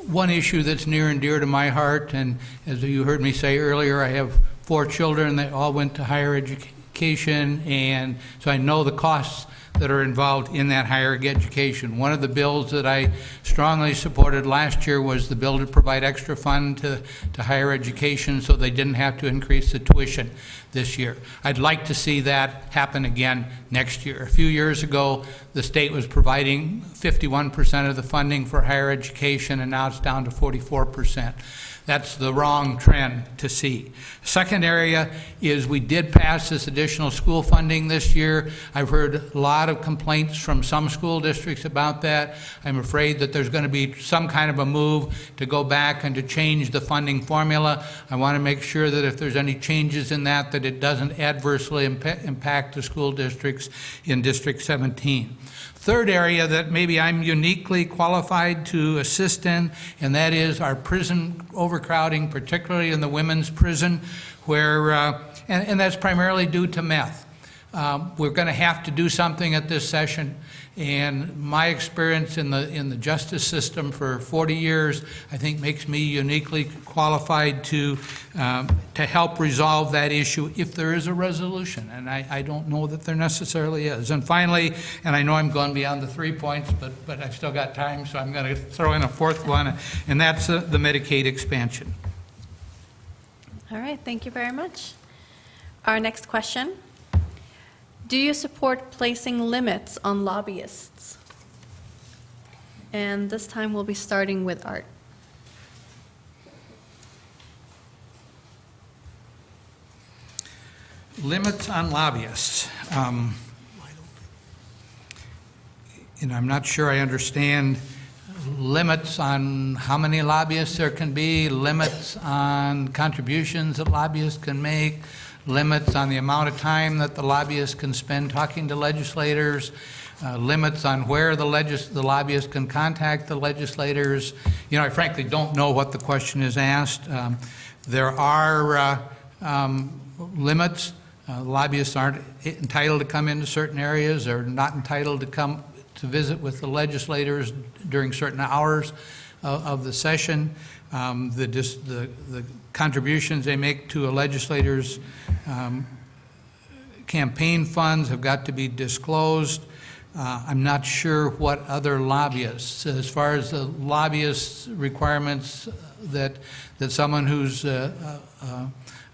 One issue that's near and dear to my heart, and as you heard me say earlier, I have 4 children that all went to higher education, and so I know the costs that are involved in that higher education. One of the bills that I strongly supported last year was the bill to provide extra fund to higher education so they didn't have to increase the tuition this year. I'd like to see that happen again next year. A few years ago, the state was providing 51% of the funding for higher education, and now it's down to 44%. That's the wrong trend to see. Second area is we did pass this additional school funding this year. I've heard a lot of complaints from some school districts about that. I'm afraid that there's going to be some kind of a move to go back and to change the funding formula. I want to make sure that if there's any changes in that it doesn't adversely impact the school districts in District 17. Third area that maybe I'm uniquely qualified to assist in, and that is our prison overcrowding, particularly in the women's prison, where, and that's primarily due to meth. We're going to have to do something at this session, and my experience in the justice system for 40 years, I think, makes me uniquely qualified to help resolve that issue if there is a resolution, and I don't know that there necessarily is. And finally, and I know I'm going beyond the 3 points, but I've still got time, so I'm going to throw in a fourth one, and that's the Medicaid expansion. All right, thank you very much. Our next question. Do you support placing limits on lobbyists? And this time we'll be starting with Art. Limits on lobbyists. And I'm not sure I understand limits on how many lobbyists there can be, limits on contributions that lobbyists can make, limits on the amount of time that the lobbyists can spend talking to legislators, limits on where the lobbyists can contact the legislators. You know, I frankly don't know what the question is asked. There are limits. Lobbyists aren't entitled to come into certain areas. They're not entitled to come to visit with the legislators during certain hours of the session. The contributions they make to a legislator's campaign funds have got to be disclosed. I'm not sure what other lobbyists, as far as the lobbyist requirements that someone who's a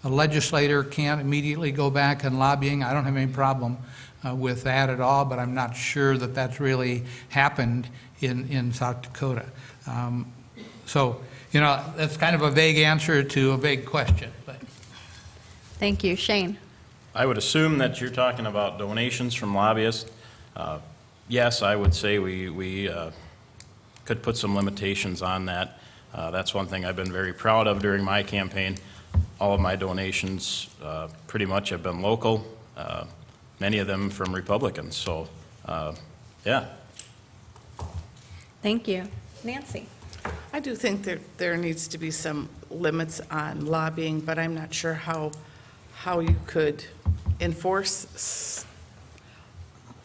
legislator can't immediately go back and lobbying. I don't have any problem with that at all, but I'm not sure that that's really happened in South Dakota. So, you know, that's kind of a vague answer to a vague question. But Thank you. Shane? I would assume that you're talking about donations from lobbyists. Yes, I would say we could put some limitations on that. That's one thing I've been very proud of during my campaign. All of my donations pretty much have been local, many of them from Republicans. So, yeah. Thank you. Nancy? I do think that there needs to be some limits on lobbying, but I'm not sure how you could enforce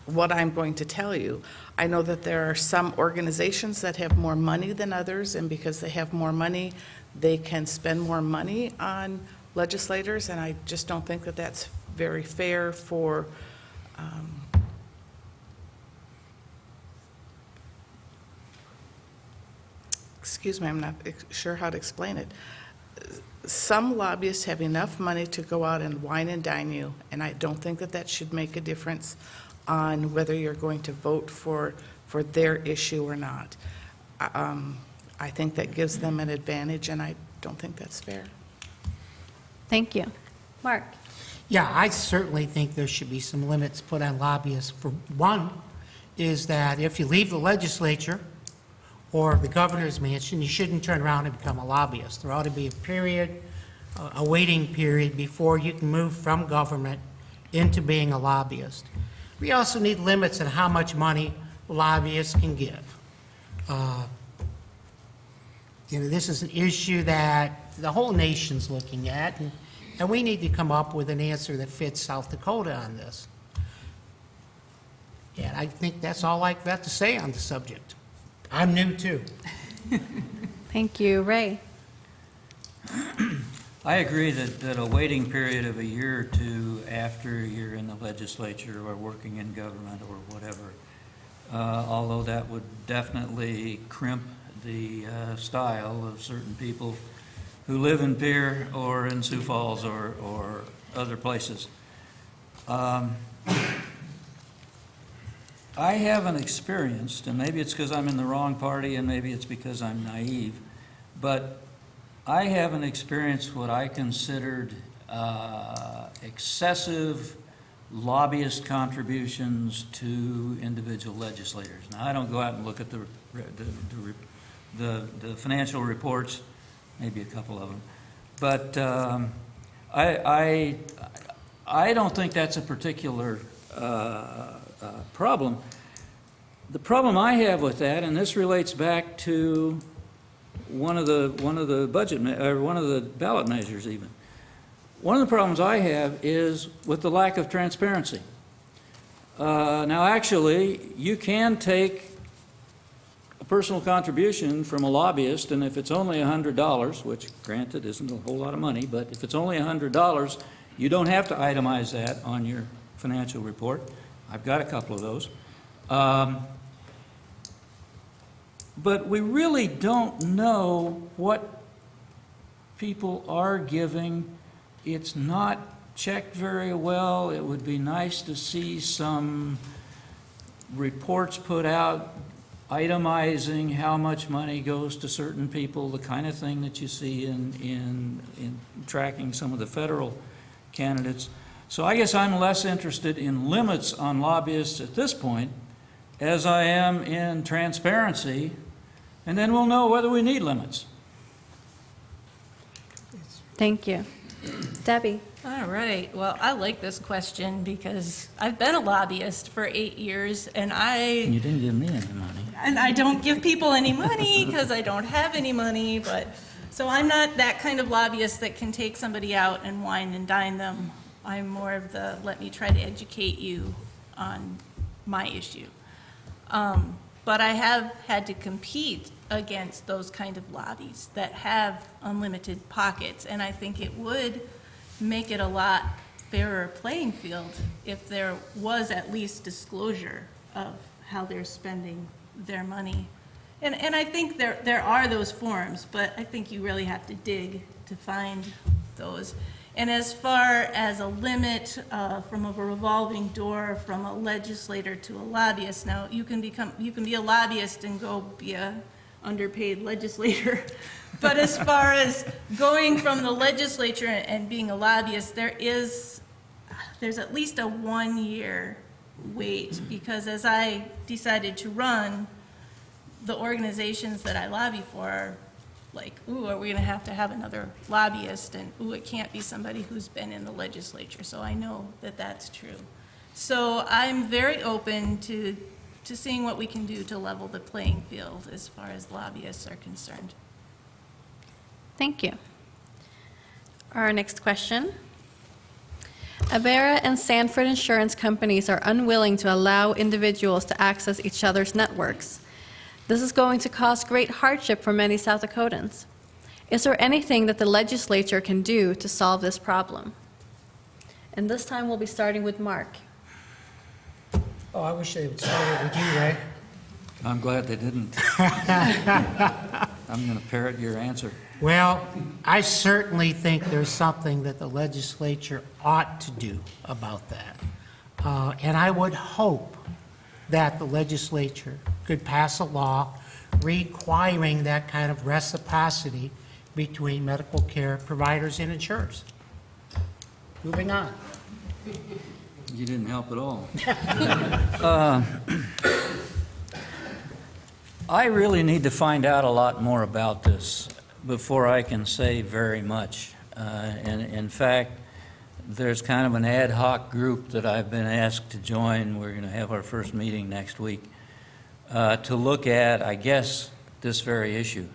what I'm going to tell you. I know that there are some organizations that have more money than others, and because they have more money, they can spend more money on legislators, and I just don't think that that's very fair for excuse me, I'm not sure how to explain it. Some lobbyists have enough money to go out and wine and dine you, and I don't think that that should make a difference on whether you're going to vote for their issue or not. I think that gives them an advantage, and I don't think that's fair. Thank you. Mark? Yeah, I certainly think there should be some limits put on lobbyists. For one, is that if you leave the legislature or the governor's mansion, you shouldn't turn around and become a lobbyist. There ought to be a period, a waiting period before you can move from government into being a lobbyist. We also need limits on how much money lobbyists can give. This is an issue that the whole nation's looking at, and we need to come up with an answer that fits South Dakota on this. And I think that's all I've got to say on the subject. I'm new, too. Thank you. Ray? I agree that a waiting period of a year or two after you're in the legislature or working in government or whatever, although that would definitely crimp the style of certain people who live in Pierre or in Sioux Falls or other places. I haven't experienced, and maybe it's because I'm in the wrong party and maybe it's because I'm naive, but I haven't experienced what I considered excessive lobbyist contributions to individual legislators. Now, I don't go out and look at the financial reports, maybe a couple of them, but I don't think that's a particular problem. The problem I have with that, and this relates back to one of the budget or one of the ballot measures even. One of the problems I have is with the lack of transparency. Now, actually, you can take a personal contribution from a lobbyist, and if it's only $100, which granted isn't a whole lot of money, but if it's only $100, you don't have to itemize that on your financial report. I've got a couple of those. But we really don't know what people are giving. It's not checked very well. It would be nice to see some reports put out itemizing how much money goes to certain people, the kind of thing that you see in tracking some of the federal candidates. So I guess I'm less interested in limits on lobbyists at this point as I am in transparency, and then we'll know whether we need limits. Thank you. Debbie? All right, well, I like this question because I've been a lobbyist for 8 years, and You didn't give me any money. I don't give people any money because I don't have any money, but, so I'm not that kind of lobbyist that can take somebody out and wine and dine them. I'm more of the, let me try to educate you on my issue. But I have had to compete against those kind of lobbies that have unlimited pockets, and I think it would make it a lot fairer playing field if there was at least disclosure of how they're spending their money. And I think there are those forums, but I think you really have to dig to find those. And as far as a limit from a revolving door from a legislator to a lobbyist, now you can be a lobbyist and go be a underpaid legislator. But as far as going from the legislature and being a lobbyist, there is there's at least a 1-year wait, because as I decided to run, the organizations that I lobby for are like, ooh, are we going to have another lobbyist? And ooh, it can't be somebody who's been in the legislature. So I know that that's true. So I'm very open to seeing what we can do to level the playing field as far as lobbyists are concerned. Thank you. Our next question. Avera and Sanford insurance companies are unwilling to allow individuals to access each other's networks. This is going to cause great hardship for many South Dakotans. Is there anything that the legislature can do to solve this problem? And this time we'll be starting with Mark. Oh, I wish they would start it with you, Ray. I'm glad they didn't. I'm going to parrot your answer. Well, I certainly think there's something that the legislature ought to do about that. And I would hope that the legislature could pass a law requiring that kind of reciprocity between medical care providers and insurers. Moving on. You didn't help at all. I really need to find out a lot more about this before I can say very much. And in fact, there's kind of an ad hoc group that I've been asked to join. We're going to have our first meeting next week to look at, I guess, this very issue.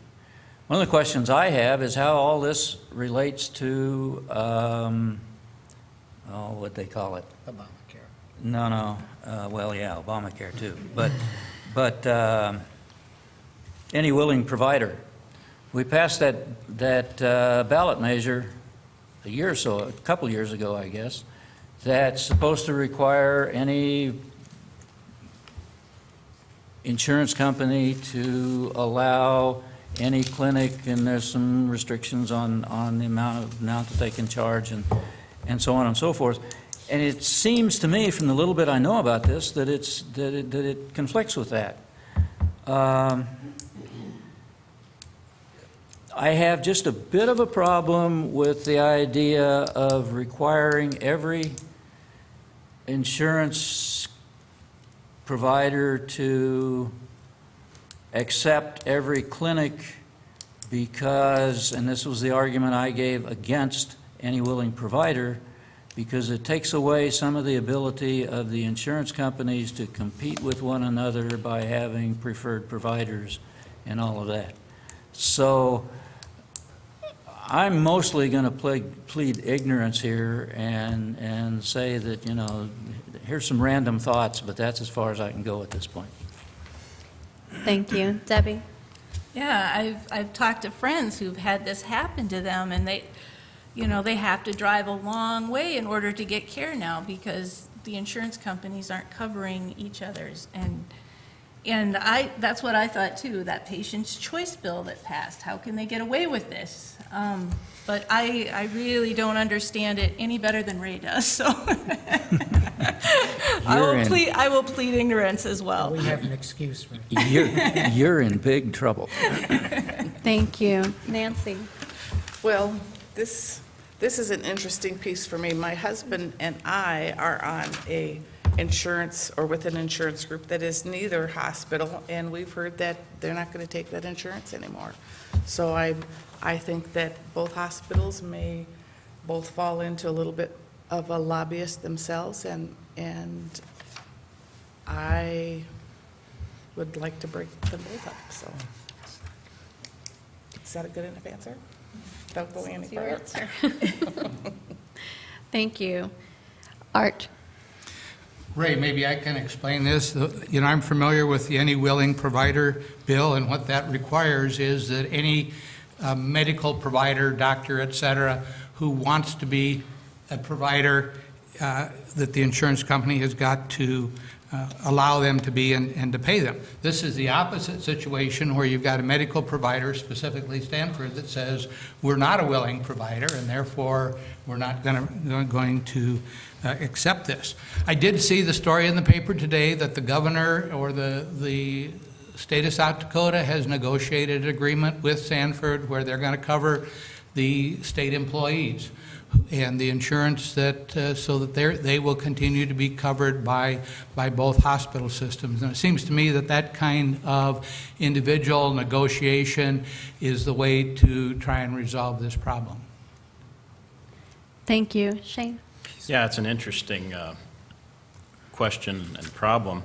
One of the questions I have is how all this relates to, what they call it? Obamacare. No, well, yeah, Obamacare too. But any willing provider. We passed that ballot measure a couple years ago, I guess, that's supposed to require any insurance company to allow any clinic, and there's some restrictions on the amount that they can charge and so on and so forth. And it seems to me, from the little bit I know about this, that it conflicts with that. I have just a bit of a problem with the idea of requiring every insurance provider to accept every clinic because, and this was the argument I gave against any willing provider, because it takes away some of the ability of the insurance companies to compete with one another by having preferred providers and all of that. So I'm mostly going to plead ignorance here and say that, here's some random thoughts, but that's as far as I can go at this point. Thank you. Debbie? Yeah, I've talked to friends who've had this happen to them, and they have to drive a long way in order to get care now because the insurance companies aren't covering each other's. And that's what I thought too, that patient's choice bill that passed. How can they get away with this? But I really don't understand it any better than Ray does, so I will plead ignorance as well. We have an excuse for it. You're in big trouble. Thank you. Nancy? Well, this is an interesting piece for me. My husband and I are on with an insurance group that is neither hospital, and we've heard that they're not going to take that insurance anymore. So I think that both hospitals may both fall into a little bit of a lobbyist themselves, and I would like to break them both up, so. Is that a good enough answer? Without going any Your further? answer. Thank you. Art? Ray, maybe I can explain this. I'm familiar with the Any Willing Provider bill, and what that requires is that any medical provider, doctor, et cetera, who wants to be a provider, that the insurance company has got to allow them to be and to pay them. This is the opposite situation where you've got a medical provider, specifically Stanford, that says we're not a willing provider and therefore we're not going to accept this. I did see the story in the paper today that the governor or the state of South Dakota has negotiated an agreement with Sanford where they're going to cover the state employees and the insurance that, so that they will continue to be covered by both hospital systems. And it seems to me that that kind of individual negotiation is the way to try and resolve this problem. Thank you. Shane? Yeah, it's an interesting question and problem.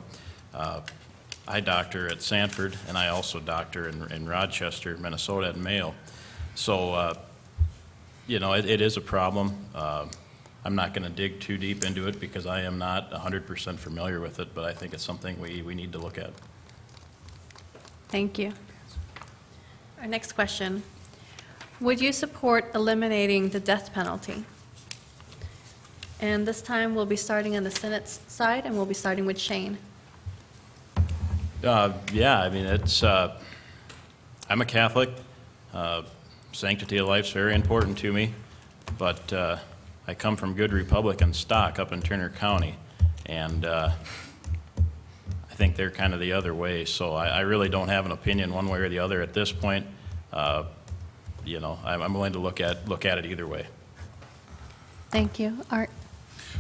I doctor at Sanford, and I also doctor in Rochester, Minnesota at Mayo. So, it is a problem. I'm not going to dig too deep into it because I am not 100% familiar with it, but I think it's something we need to look at. Thank you. Our next question. Would you support eliminating the death penalty? And this time, we'll be starting on the Senate's side, and we'll be starting with Shane. Yeah, I mean, I'm a Catholic. Sanctity of life is very important to me, but I come from good Republican stock up in Turner County, and I think they're kind of the other way, so I really don't have an opinion one way or the other at this point. I'm willing to look at it either way. Thank you. Art?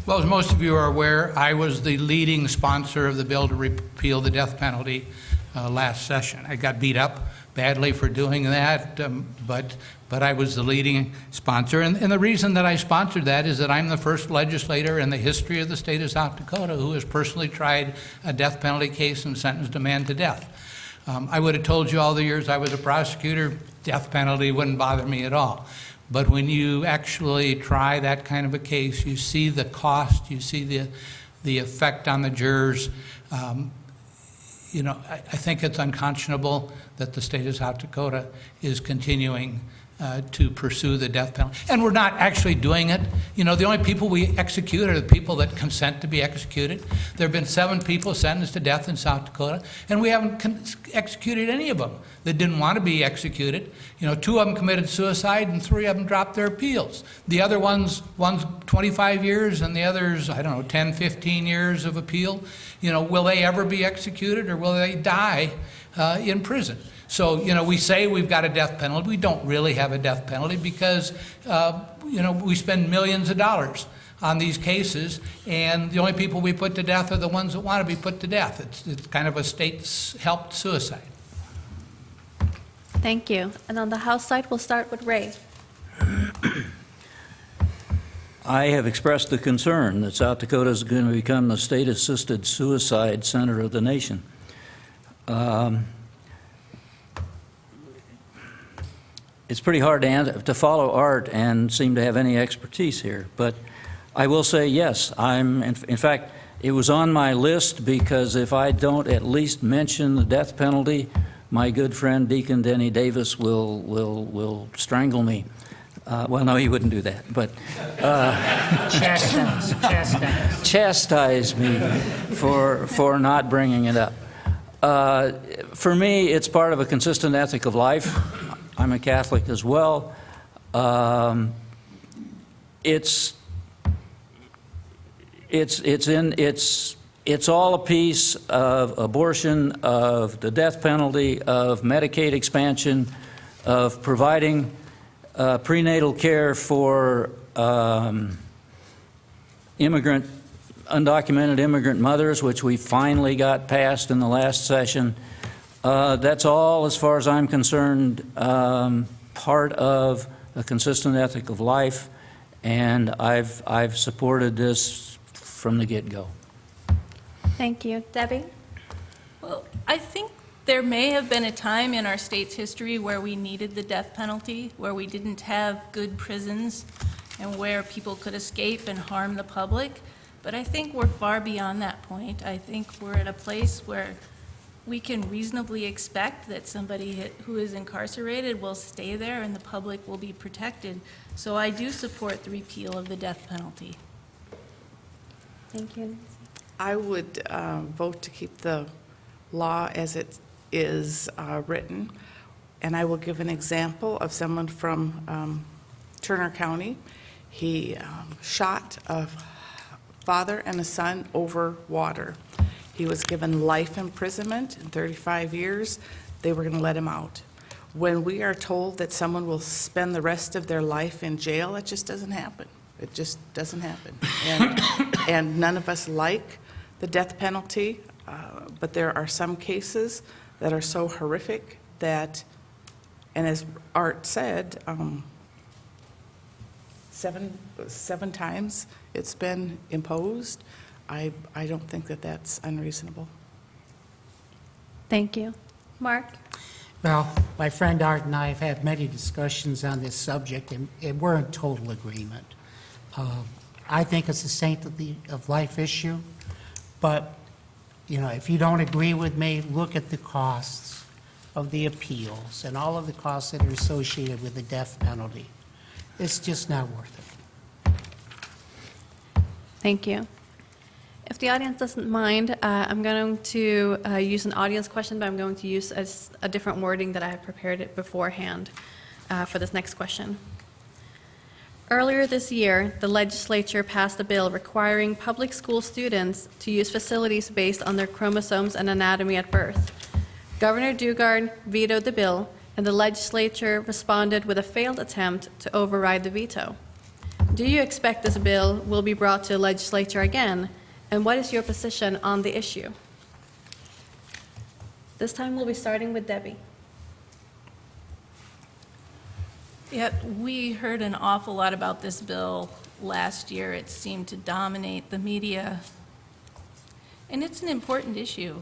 Well, as most of you are aware, I was the leading sponsor of the bill to repeal the death penalty last session. I got beat up badly for doing that, but I was the leading sponsor. And the reason that I sponsored that is that I'm the first legislator in the history of the state of South Dakota who has personally tried a death penalty case and sentenced a man to death. I would have told you all the years I was a prosecutor, death penalty wouldn't bother me at all. But when you actually try that kind of a case, you see the cost, you see the effect on the jurors. I think it's unconscionable that the state of South Dakota is continuing to pursue the death penalty. And we're not actually doing it. The only people we execute are the people that consent to be executed. There have been 7 people sentenced to death in South Dakota, and we haven't executed any of them that didn't want to be executed. 2 of them committed suicide, and 3 of them dropped their appeals. The other one's 25 years, and the other's, 10, 15 years of appeal. Will they ever be executed, or will they die in prison? So, we say we've got a death penalty. We don't really have a death penalty because, we spend millions of dollars on these cases, and the only people we put to death are the ones that want to be put to death. It's kind of a state-helped suicide. Thank you. And on the House side, we'll start with Ray. I have expressed the concern that South Dakota is going to become the state-assisted suicide center of the nation. It's pretty hard to follow Art and seem to have any expertise here, but I will say yes. In fact, it was on my list because if I don't at least mention the death penalty, my good friend Deacon Denny Davis will strangle me. Well, no, he wouldn't do that, but chastise me for not bringing it up. For me, it's part of a consistent ethic of life. I'm a Catholic as well. It's all a piece of abortion, of the death penalty, of Medicaid expansion, of providing prenatal care for undocumented immigrant mothers, which we finally got passed in the last session. That's all, as far as I'm concerned, part of a consistent ethic of life, and I've supported this from the get-go. Thank you. Debbie? Well, I think there may have been a time in our state's history where we needed the death penalty, where we didn't have good prisons, and where people could escape and harm the public. But I think we're far beyond that point. I think we're at a place where we can reasonably expect that somebody who is incarcerated will stay there and the public will be protected. So I do support the repeal of the death penalty. Thank you. I would vote to keep the law as it is written. And I will give an example of someone from Turner County. He shot a father and a son over water. He was given life imprisonment and 35 years. They were going to let him out. When we are told that someone will spend the rest of their life in jail, it just doesn't happen. It just doesn't happen. And none of us like the death penalty, but there are some cases that are so horrific that, and as Art said, seven times it's been imposed. I don't think that that's unreasonable. Thank you. Mark? Well, my friend Art and I have had many discussions on this subject, and we're in total agreement. I think it's a sanctity of life issue, but, you know, if you don't agree with me, look at the costs of the appeals and all of the costs that are associated with the death penalty. It's just not worth it. Thank you. If the audience doesn't mind, I'm going to use an audience question, but I'm going to use a different wording that I have prepared it beforehand for this next question. Earlier this year, the legislature passed a bill requiring public school students to use facilities based on their chromosomes and anatomy at birth. Governor Dugard vetoed the bill, and the legislature responded with a failed attempt to override the veto. Do you expect this bill will be brought to the legislature again, and what is your position on the issue? This time we'll be starting with Debbie. Yep, we heard an awful lot about this bill last year. It seemed to dominate the media. And it's an important issue,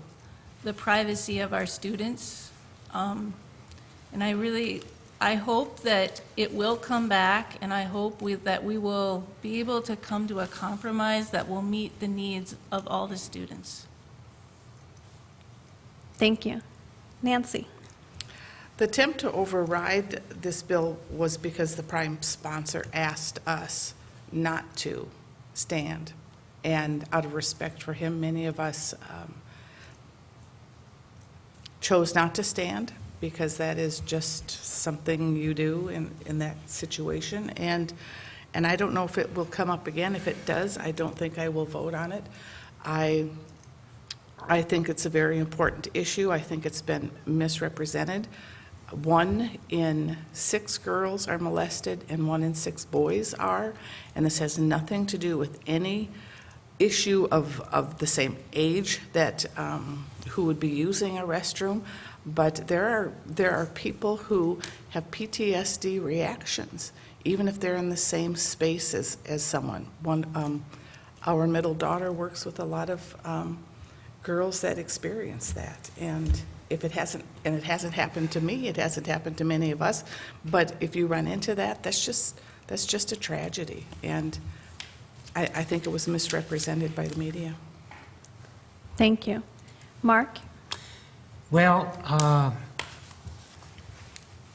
the privacy of our students. And I hope that it will come back, and I hope that we will be able to come to a compromise that will meet the needs of all the students. Thank you. Nancy? The attempt to override this bill was because the prime sponsor asked us not to stand. And out of respect for him, many of us chose not to stand, because that is just something you do in that situation. And I don't know if it will come up again. If it does, I don't think I will vote on it. I think it's a very important issue. I think it's been misrepresented. 1 in 6 girls are molested and 1 in 6 boys are, and this has nothing to do with any issue of the same age that who would be using a restroom, but there are people who have PTSD reactions, even if they're in the same space as someone. Our middle daughter works with a lot of girls that experience that, and if it hasn't happened to me, it hasn't happened to many of us, but if you run into that, that's just a tragedy, and I think it was misrepresented by the media. Thank you. Mark? Well,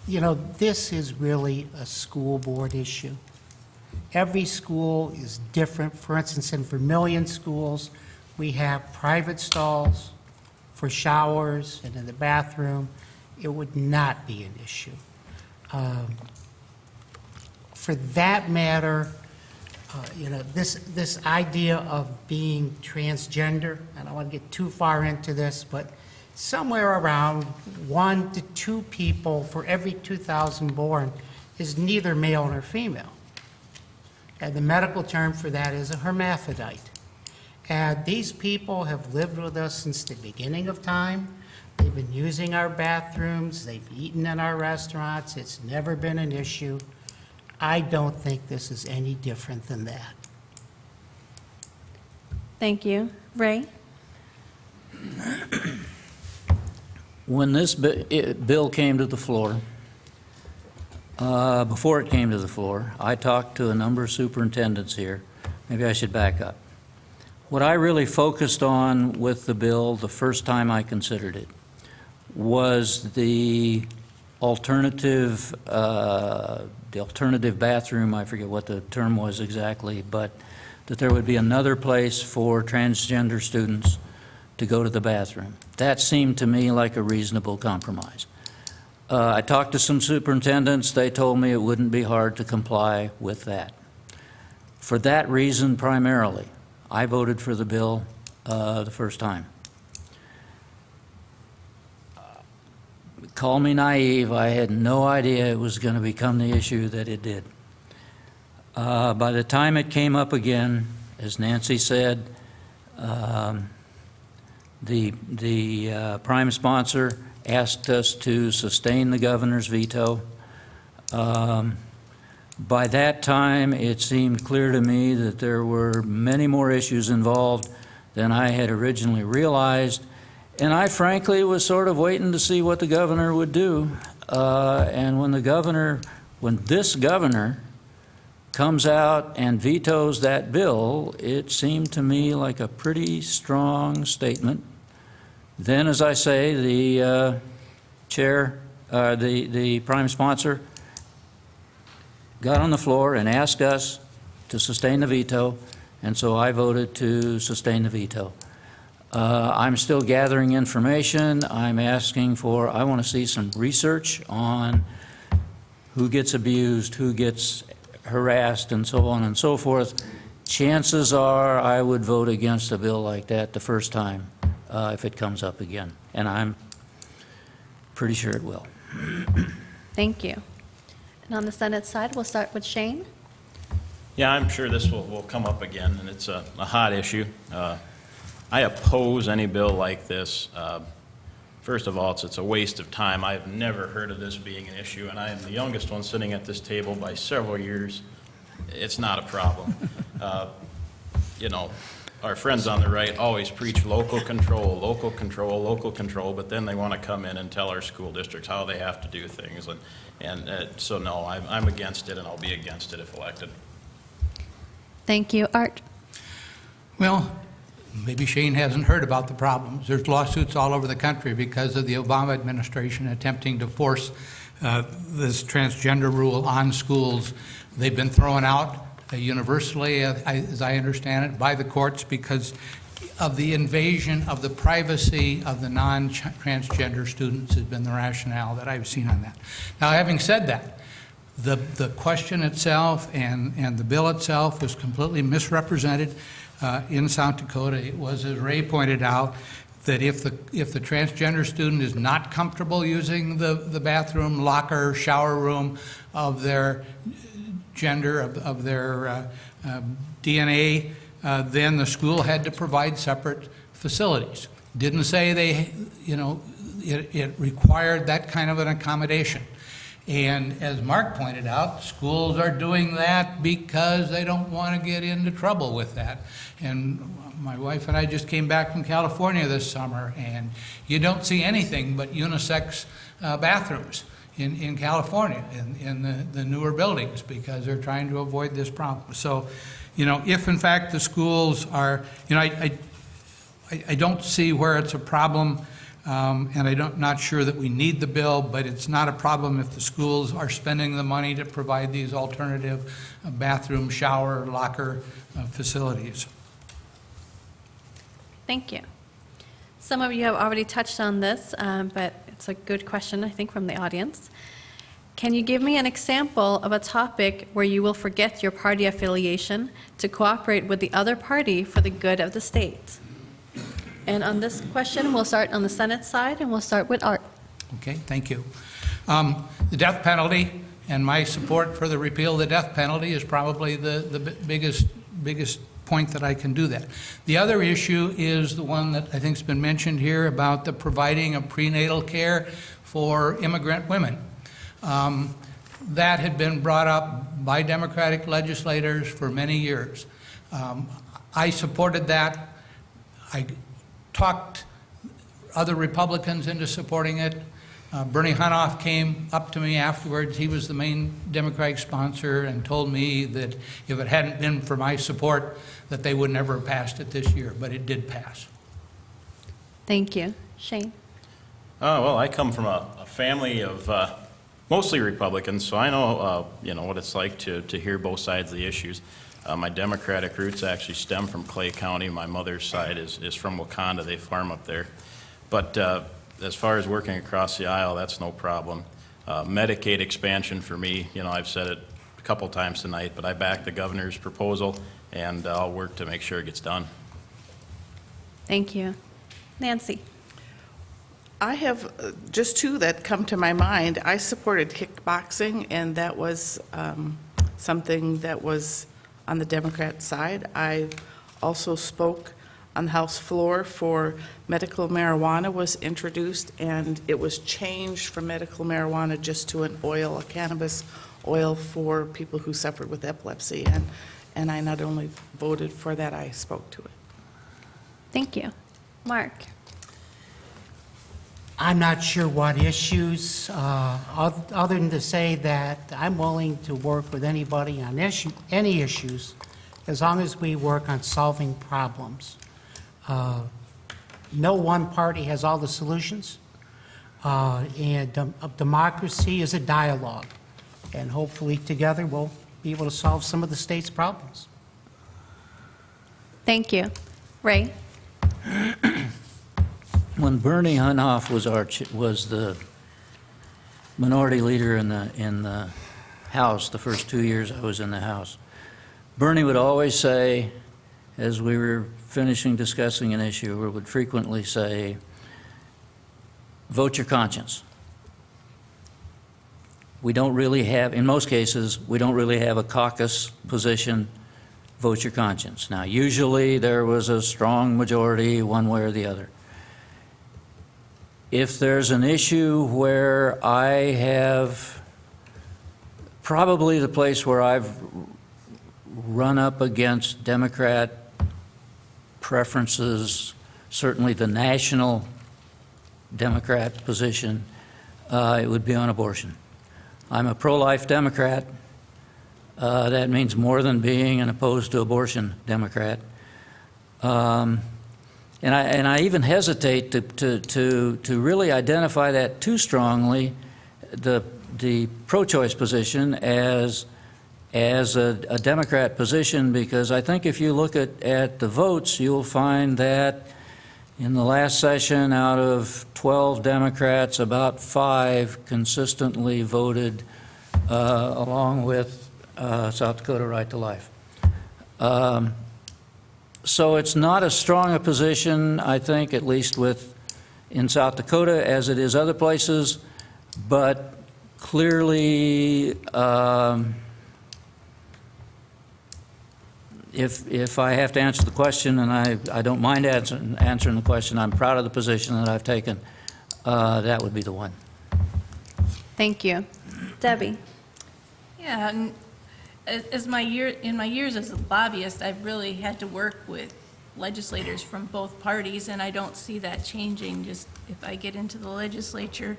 you know, this is really a school board issue. Every school is different. For instance, in Vermillion schools, we have private stalls for showers and in the bathroom. It would not be an issue. For that matter, you know, this idea of being transgender, I don't want to get too far into this, but somewhere around 1 to 2 people for every 2,000 born is neither male nor female. And the medical term for that is a hermaphrodite. And these people have lived with us since the beginning of time. They've been using our bathrooms, they've eaten in our restaurants, it's never been an issue. I don't think this is any different than that. Thank you. Ray? When this bill came to the floor, before it came to the floor, I talked to a number of superintendents here. Maybe I should back up. What I really focused on with the bill the first time I considered it was the alternative bathroom, I forget what the term was exactly, but that there would be another place for transgender students to go to the bathroom. That seemed to me like a reasonable compromise. I talked to some superintendents. They told me it wouldn't be hard to comply with that. For that reason primarily, I voted for the bill the first time. call me naive, I had no idea it was going to become the issue that it did. By the time it came up again, as Nancy said, the prime sponsor asked us to sustain the governor's veto. By that time, it seemed clear to me that there were many more issues involved than I had originally realized, and I frankly was sort of waiting to see what the governor would do. And when this governor comes out and vetoes that bill, it seemed to me like a pretty strong statement. Then, as I say, the the prime sponsor got on the floor and asked us to sustain the veto, and so I voted to sustain the veto. I'm still gathering information. I'm asking for, I want to see some research on who gets abused, who gets harassed, and so on and so forth. Chances are I would vote against a bill like that the first time if it comes up again, and I'm pretty sure it will. Thank you. And on the Senate side, we'll start with Shane. Yeah, I'm sure this will come up again, and it's a hot issue. I oppose any bill like this. First of all, it's a waste of time. I've never heard of this being an issue, and I am the youngest one sitting at this table by several years. It's not a problem. You know, our friends on the right always preach local control, local control, local control, but then they want to come in and tell our school districts how they have to do things. So no, I'm against it, and I'll be against it if elected. Thank you. Art. Well, maybe Shane hasn't heard about the problems. There's lawsuits all over the country because of the Obama administration attempting to force this transgender rule on schools. They've been thrown out universally, as I understand it, by the courts because of the invasion of the privacy of the non-transgender students has been the rationale that I've seen on that. Now, having said that, the question itself and the bill itself was completely misrepresented in South Dakota. It was, as Ray pointed out, that if the transgender student is not comfortable using the bathroom, locker, shower room of their gender, of their DNA, then the school had to provide separate facilities. Didn't say it required that kind of an accommodation. And as Mark pointed out, schools are doing that because they don't want to get into trouble with that. And my wife and I just came back from California this summer, and you don't see anything but unisex bathrooms in California, in the newer buildings, because they're trying to avoid this problem. So, if in fact the schools are, I don't see where it's a problem. And I'm not sure that we need the bill, but it's not a problem if the schools are spending the money to provide these alternative bathroom, shower, locker facilities. Thank you. Some of you have already touched on this, but it's a good question, I think, from the audience. Can you give me an example of a topic where you will forget your party affiliation to cooperate with the other party for the good of the state? And on this question, we'll start on the Senate side, and we'll start with Art. Okay, thank you. The death penalty and my support for the repeal of the death penalty is probably the biggest point that I can do that. The other issue is the one that I think has been mentioned here about the providing of prenatal care for immigrant women. That had been brought up by Democratic legislators for many years. I supported that. I talked other Republicans into supporting it. Bernie Hunoff came up to me afterwards. He was the main Democratic sponsor and told me that if it hadn't been for my support, that they would never have passed it this year, but it did pass. Thank you. Shane. Well, I come from a family of mostly Republicans, so I know what it's like to hear both sides of the issues. My Democratic roots actually stem from Clay County. My mother's side is from Wakanda. They farm up there. But as far as working across the aisle, that's no problem. Medicaid expansion for me, I've said it a couple times tonight, but I back the governor's proposal, and I'll work to make sure it gets done. Thank you. Nancy. I have just two that come to my mind. I supported kickboxing, and that was something that was on the Democrat side. I also spoke on the House floor for medical marijuana was introduced, and it was changed from medical marijuana just to an oil, a cannabis oil for people who suffered with epilepsy. And I not only voted for that, I spoke to it. Thank you. Mark? I'm not sure what issues, other than to say that I'm willing to work with anybody on any issues, as long as we work on solving problems. No one party has all the solutions, and democracy is a dialogue, and hopefully together we'll be able to solve some of the state's problems. Thank you. Ray? When Bernie Hunhoff was the minority leader in the House, the first 2 years I was in the House, Bernie would always say, as we were finishing discussing an issue, or would frequently say, vote your conscience. We don't really have, in most cases, we don't really have a caucus position, vote your conscience. Now, usually there was a strong majority one way or the other. If there's an issue where I have, probably the place where I've run up against Democrat preferences, certainly the national Democrat position, it would be on abortion. I'm a pro-life Democrat. That means more than being an opposed to abortion Democrat. And I even hesitate to really identify that too strongly, the pro-choice position as a Democrat position, because I think if you look at the votes, you'll find that in the last session, out of 12 Democrats, about 5 consistently voted along with South Dakota Right to Life. So it's not as strong a position, I think, at least in South Dakota, as it is other places, but clearly, if I have to answer the question, and I don't mind answering the question, I'm proud of the position that I've taken, that would be the one. Thank you. Debbie? Yeah, and in my years as a lobbyist, I've really had to work with legislators from both parties, and I don't see that changing just if I get into the legislature.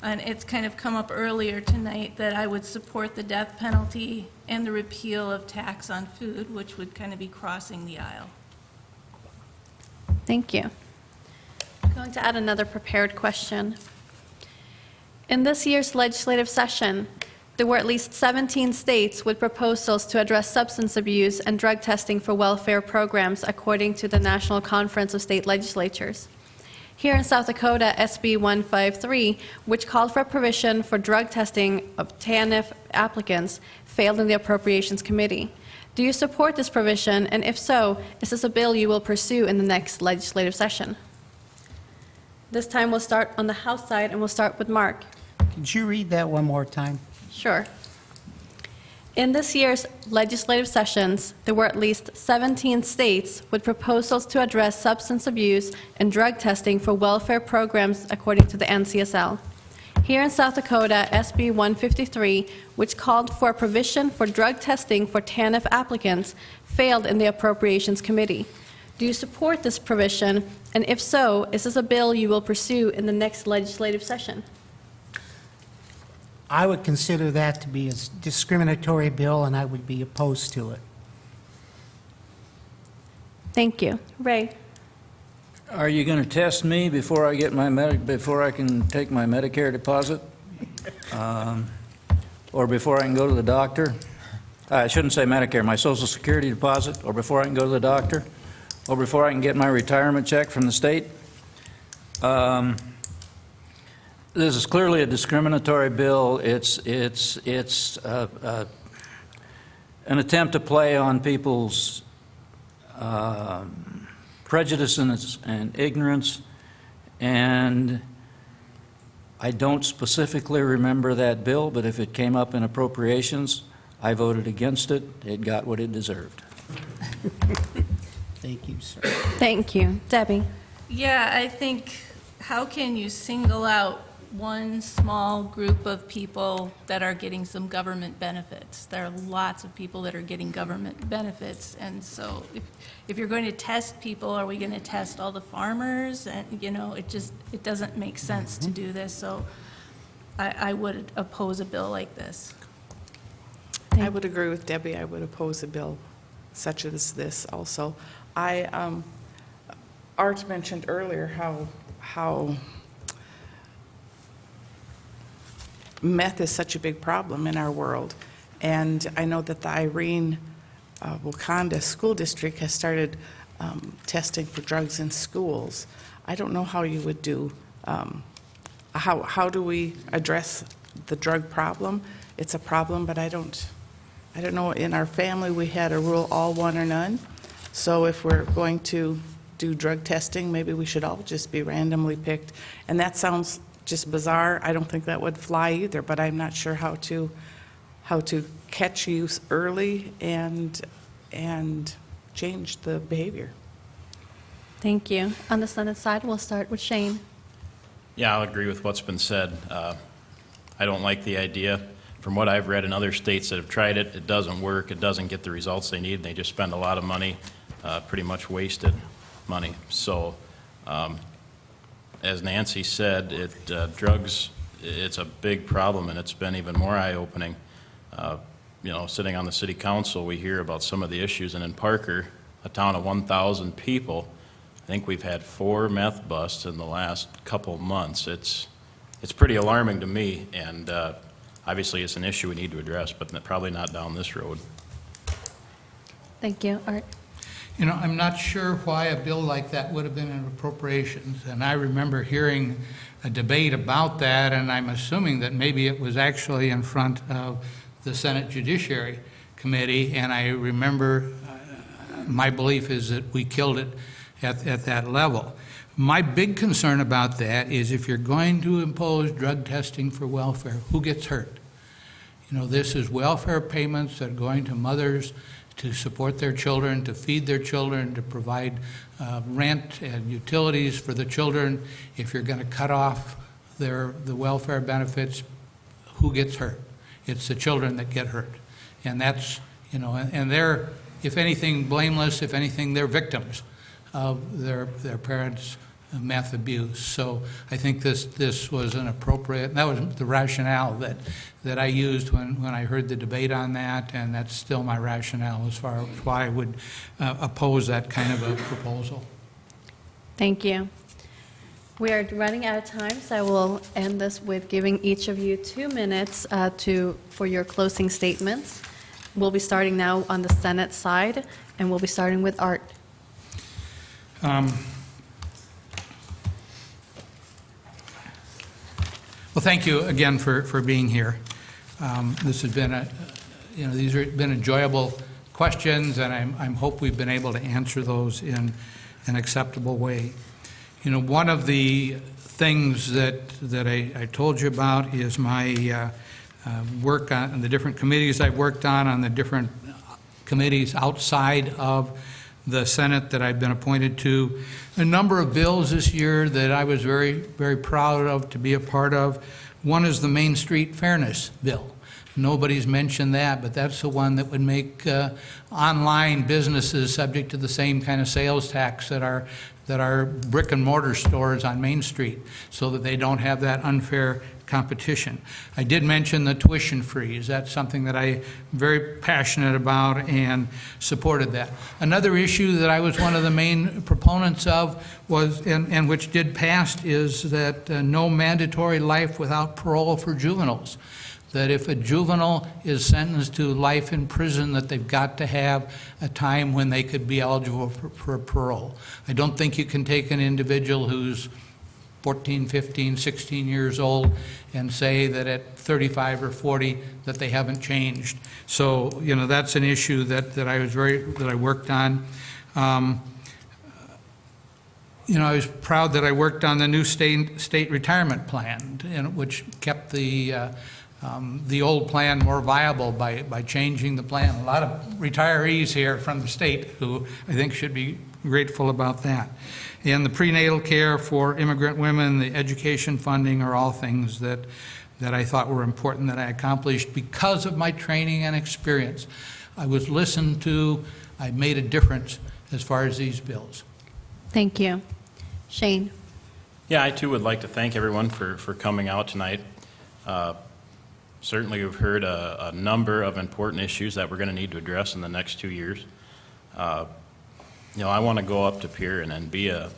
And it's kind of come up earlier tonight that I would support the death penalty and the repeal of tax on food, which would kind of be crossing the aisle. Thank you. I'm going to add another prepared question. In this year's legislative session, there were at least 17 states with proposals to address substance abuse and drug testing for welfare programs, according to the National Conference of State Legislatures. Here in South Dakota, SB 153, which called for a provision for drug testing of TANF applicants, failed in the Appropriations Committee. Do you support this provision, and if so, is this a bill you will pursue in the next legislative session? This time we'll start on the House side, and we'll start with Mark. Could you read that one more time? Sure. In this year's legislative sessions, there were at least 17 states with proposals to address substance abuse and drug testing for welfare programs, according to the NCSL. Here in South Dakota, SB 153, which called for a provision for drug testing for TANF applicants, failed in the Appropriations Committee. Do you support this provision? And if so, is this a bill you will pursue in the next legislative session? I would consider that to be a discriminatory bill, and I would be opposed to it. Thank you. Ray? Are you going to test me before I get before I can take my Medicare deposit, or before I can go to the doctor? I shouldn't say Medicare, my Social Security deposit, or before I can go to the doctor, or before I can get my retirement check from the state? This is clearly a discriminatory bill. It's an attempt to play on people's prejudice and ignorance, and I don't specifically remember that bill, but if it came up in appropriations, I voted against it. It got what it deserved. Thank you, sir. Thank you. Debbie? Yeah, I think, how can you single out one small group of people that are getting some government benefits? There are lots of people that are getting government benefits, and so if you're going to test people, are we going to test all the farmers? And, it doesn't make sense to do this, so I would oppose a bill like this. I would agree with Debbie. I would oppose a bill such as this also. Art mentioned earlier how meth is such a big problem in our world. And I know that the Irene Wakanda School District has started testing for drugs in schools. I don't know how you would do, how do we address the drug problem? It's a problem, but I don't know. In our family, we had a rule, all, one, or none. So if we're going to do drug testing, maybe we should all just be randomly picked. And that sounds just bizarre. I don't think that would fly either, but I'm not sure how to catch use early and change the behavior. Thank you. On the Senate side, we'll start with Shane. Yeah, I'll agree with what's been said. I don't like the idea. From what I've read in other states that have tried it, it doesn't work. It doesn't get the results they need. They just spend a lot of money, pretty much wasted money. So, as Nancy said, drugs, it's a big problem, and it's been even more eye-opening. Sitting on the city council, we hear about some of the issues, and in Parker, a town of 1,000 people, I think we've had 4 meth busts in the last couple months. It's pretty alarming to me, and obviously it's an issue we need to address, but probably not down this road. Thank you. Art? I'm not sure why a bill like that would have been in appropriations, and I remember hearing a debate about that, and I'm assuming that maybe it was actually in front of the Senate Judiciary Committee, and I remember my belief is that we killed it at that level. My big concern about that is if you're going to impose drug testing for welfare, who gets hurt? This is welfare payments that are going to mothers to support their children, to feed their children, to provide rent and utilities for the children. If you're going to cut off the welfare benefits, who gets hurt? It's the children that get hurt. And that's, and they're, if anything, blameless. If anything, they're victims of their parents' meth abuse. So I think this was an appropriate, and that was the rationale that I used when I heard the debate on that, and that's still my rationale as far as why I would oppose that kind of a proposal. Thank you. We are running out of time, so I will end this with giving each of you 2 minutes for your closing statements. We'll be starting now on the Senate side, and we'll be starting with Art. Well, thank you again for being here. This has been these have been enjoyable questions, and I hope we've been able to answer those in an acceptable way. One of the things that I told you about is my work on the different committees I've worked on the different committees outside of the Senate that I've been appointed to. A number of bills this year that I was very, very proud of to be a part of. One is the Main Street Fairness Bill. Nobody's mentioned that, but that's the one that would make online businesses subject to the same kind of sales tax that our brick and mortar stores on Main Street, so that they don't have that unfair competition. I did mention the tuition freeze. That's something that I'm very passionate about and supported that. Another issue that I was one of the main proponents of was, and which did pass, is that no mandatory life without parole for juveniles. That if a juvenile is sentenced to life in prison, that they've got to have a time when they could be eligible for parole. I don't think you can take an individual who's 14, 15, 16 years old and say that at 35 or 40 that they haven't changed. So, that's an issue that I worked on. I was proud that I worked on the new state retirement plan, which kept the old plan more viable by changing the plan. A lot of retirees here from the state who I think should be grateful about that. And the prenatal care for immigrant women, the education funding are all things that I thought were important that I accomplished because of my training and experience. I was listened to. I made a difference as far as these bills. Thank you. Shane? Yeah, I too would like to thank everyone for coming out tonight. Certainly, we've heard a number of important issues that we're going to need to address in the next 2 years. I want to go up to Pier and be a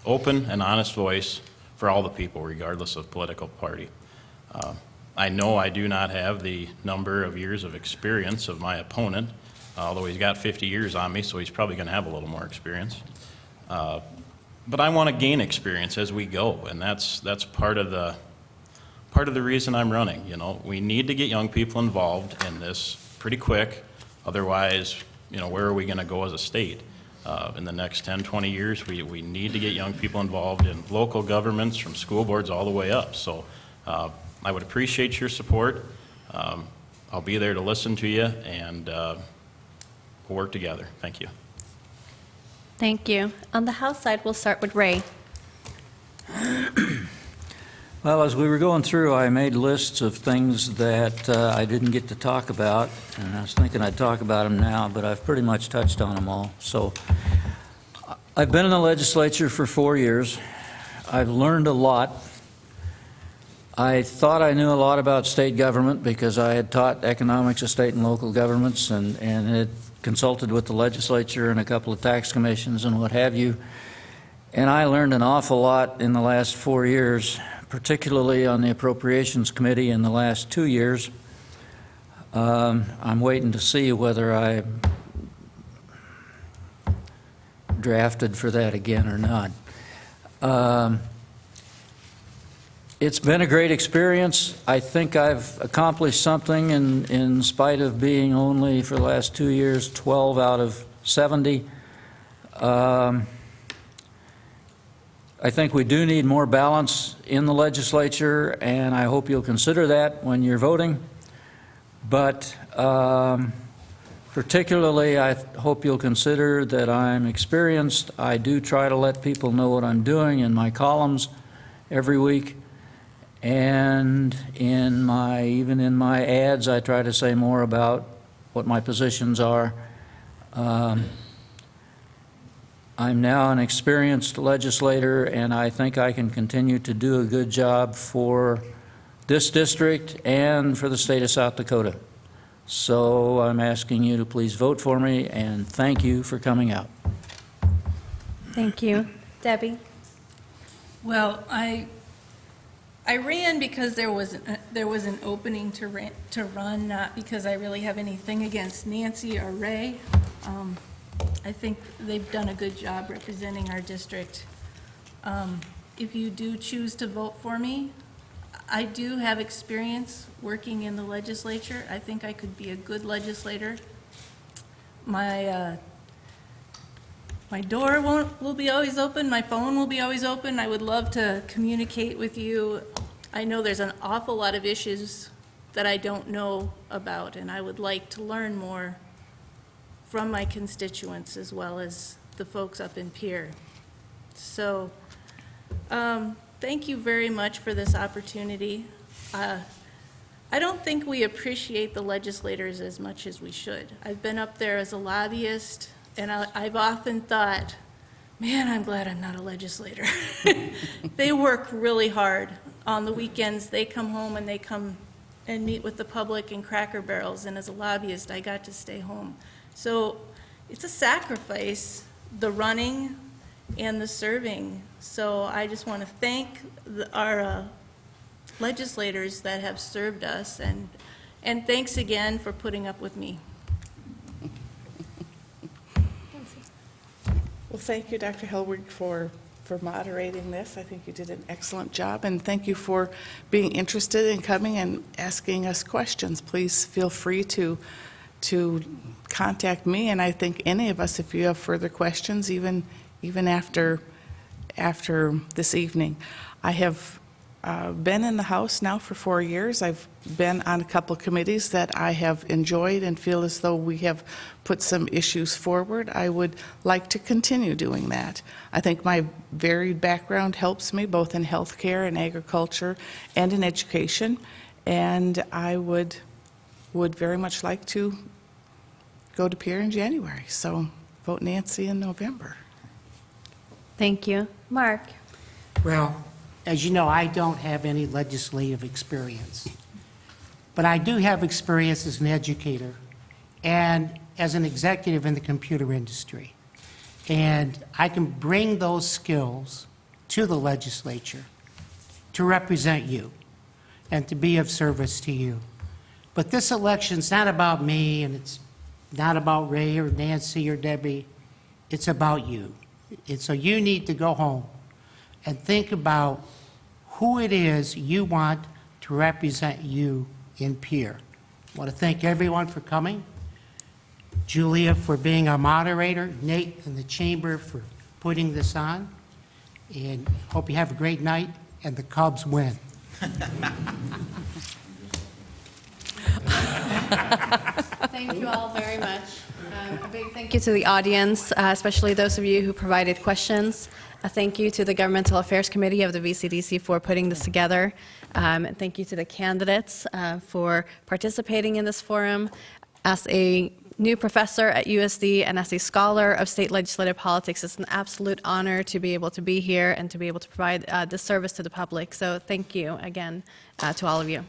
open and honest voice for all the people, regardless of political party. I know I do not have the number of years of experience of my opponent, although he's got 50 years on me, so he's probably going to have a little more experience. But I want to gain experience as we go, and that's part of the reason I'm running. We need to get young people involved in this pretty quick. Otherwise, where are we going to go as a state? In the next 10, 20 years, we need to get young people involved in local governments, from school boards all the way up. So I would appreciate your support. I'll be there to listen to you, and we'll work together. Thank you. Thank you. On the House side, we'll start with Ray. Well, as we were going through, I made lists of things that I didn't get to talk about, and I was thinking I'd talk about them now, but I've pretty much touched on them all. So I've been in the legislature for 4 years. I've learned a lot. I thought I knew a lot about state government because I had taught economics of state and local governments and had consulted with the legislature and a couple of tax commissions and what have you. And I learned an awful lot in the last 4 years, particularly on the Appropriations Committee in the last 2 years. I'm waiting to see whether I'm drafted for that again or not. It's been a great experience. I think I've accomplished something in spite of being only, for the last 2 years, 12 out of 70. I think we do need more balance in the legislature, and I hope you'll consider that when you're voting. But particularly, I hope you'll consider that I'm experienced. I do try to let people know what I'm doing in my columns every week. And even in my ads, I try to say more about what my positions are. I'm now an experienced legislator, and I think I can continue to do a good job for this district and for the state of South Dakota. So I'm asking you to please vote for me, and thank you for coming out. Thank you. Debbie? Well, I ran because there was an opening to run, not because I really have anything against Nancy or Ray. I think they've done a good job representing our district. If you do choose to vote for me, I do have experience working in the legislature. I think I could be a good legislator. My door will be always open. My phone will be always open. I would love to communicate with you. I know there's an awful lot of issues that I don't know about, and I would like to learn more from my constituents as well as the folks up in Pier. So thank you very much for this opportunity. I don't think we appreciate the legislators as much as we should. I've been up there as a lobbyist, and I've often thought, man, I'm glad I'm not a legislator. They work really hard. On the weekends, they come home and they come and meet with the public in Cracker Barrels, and as a lobbyist, I got to stay home. So it's a sacrifice, the running and the serving. So I just want to thank our legislators that have served us, and thanks again for putting up with me. Well, thank you, Dr. Hellwig, for moderating this. I think you did an excellent job, and thank you for being interested in coming and asking us questions. Please feel free to contact me, and I think any of us, if you have further questions, even after after this evening. I have been in the House now for 4 years. I've been on a couple committees that I have enjoyed and feel as though we have put some issues forward. I would like to continue doing that. I think my varied background helps me both in healthcare and agriculture and in education, and I would very much like to go to Pierre in January. So vote Nancy in November. Thank you. Mark? Well, as you know, I don't have any legislative experience, but I do have experience as an educator and as an executive in the computer industry. And I can bring those skills to the legislature to represent you and to be of service to you. But this election's not about me, and it's not about Ray or Nancy or Debbie. It's about you. And so you need to go home and think about who it is you want to represent you in Pierre. I want to thank everyone for coming, Julia for being our moderator, Nate and the Chamber for putting this on, and hope you have a great night and the Cubs win. Thank you all very much. A big thank you to the audience, especially those of you who provided questions. A thank you to the Governmental Affairs Committee of the VCDC for putting this together. And thank you to the candidates for participating in this forum. As a new professor at USD and as a scholar of state legislative politics, it's an absolute honor to be able to be here and to be able to provide this service to the public. So thank you again to all of you.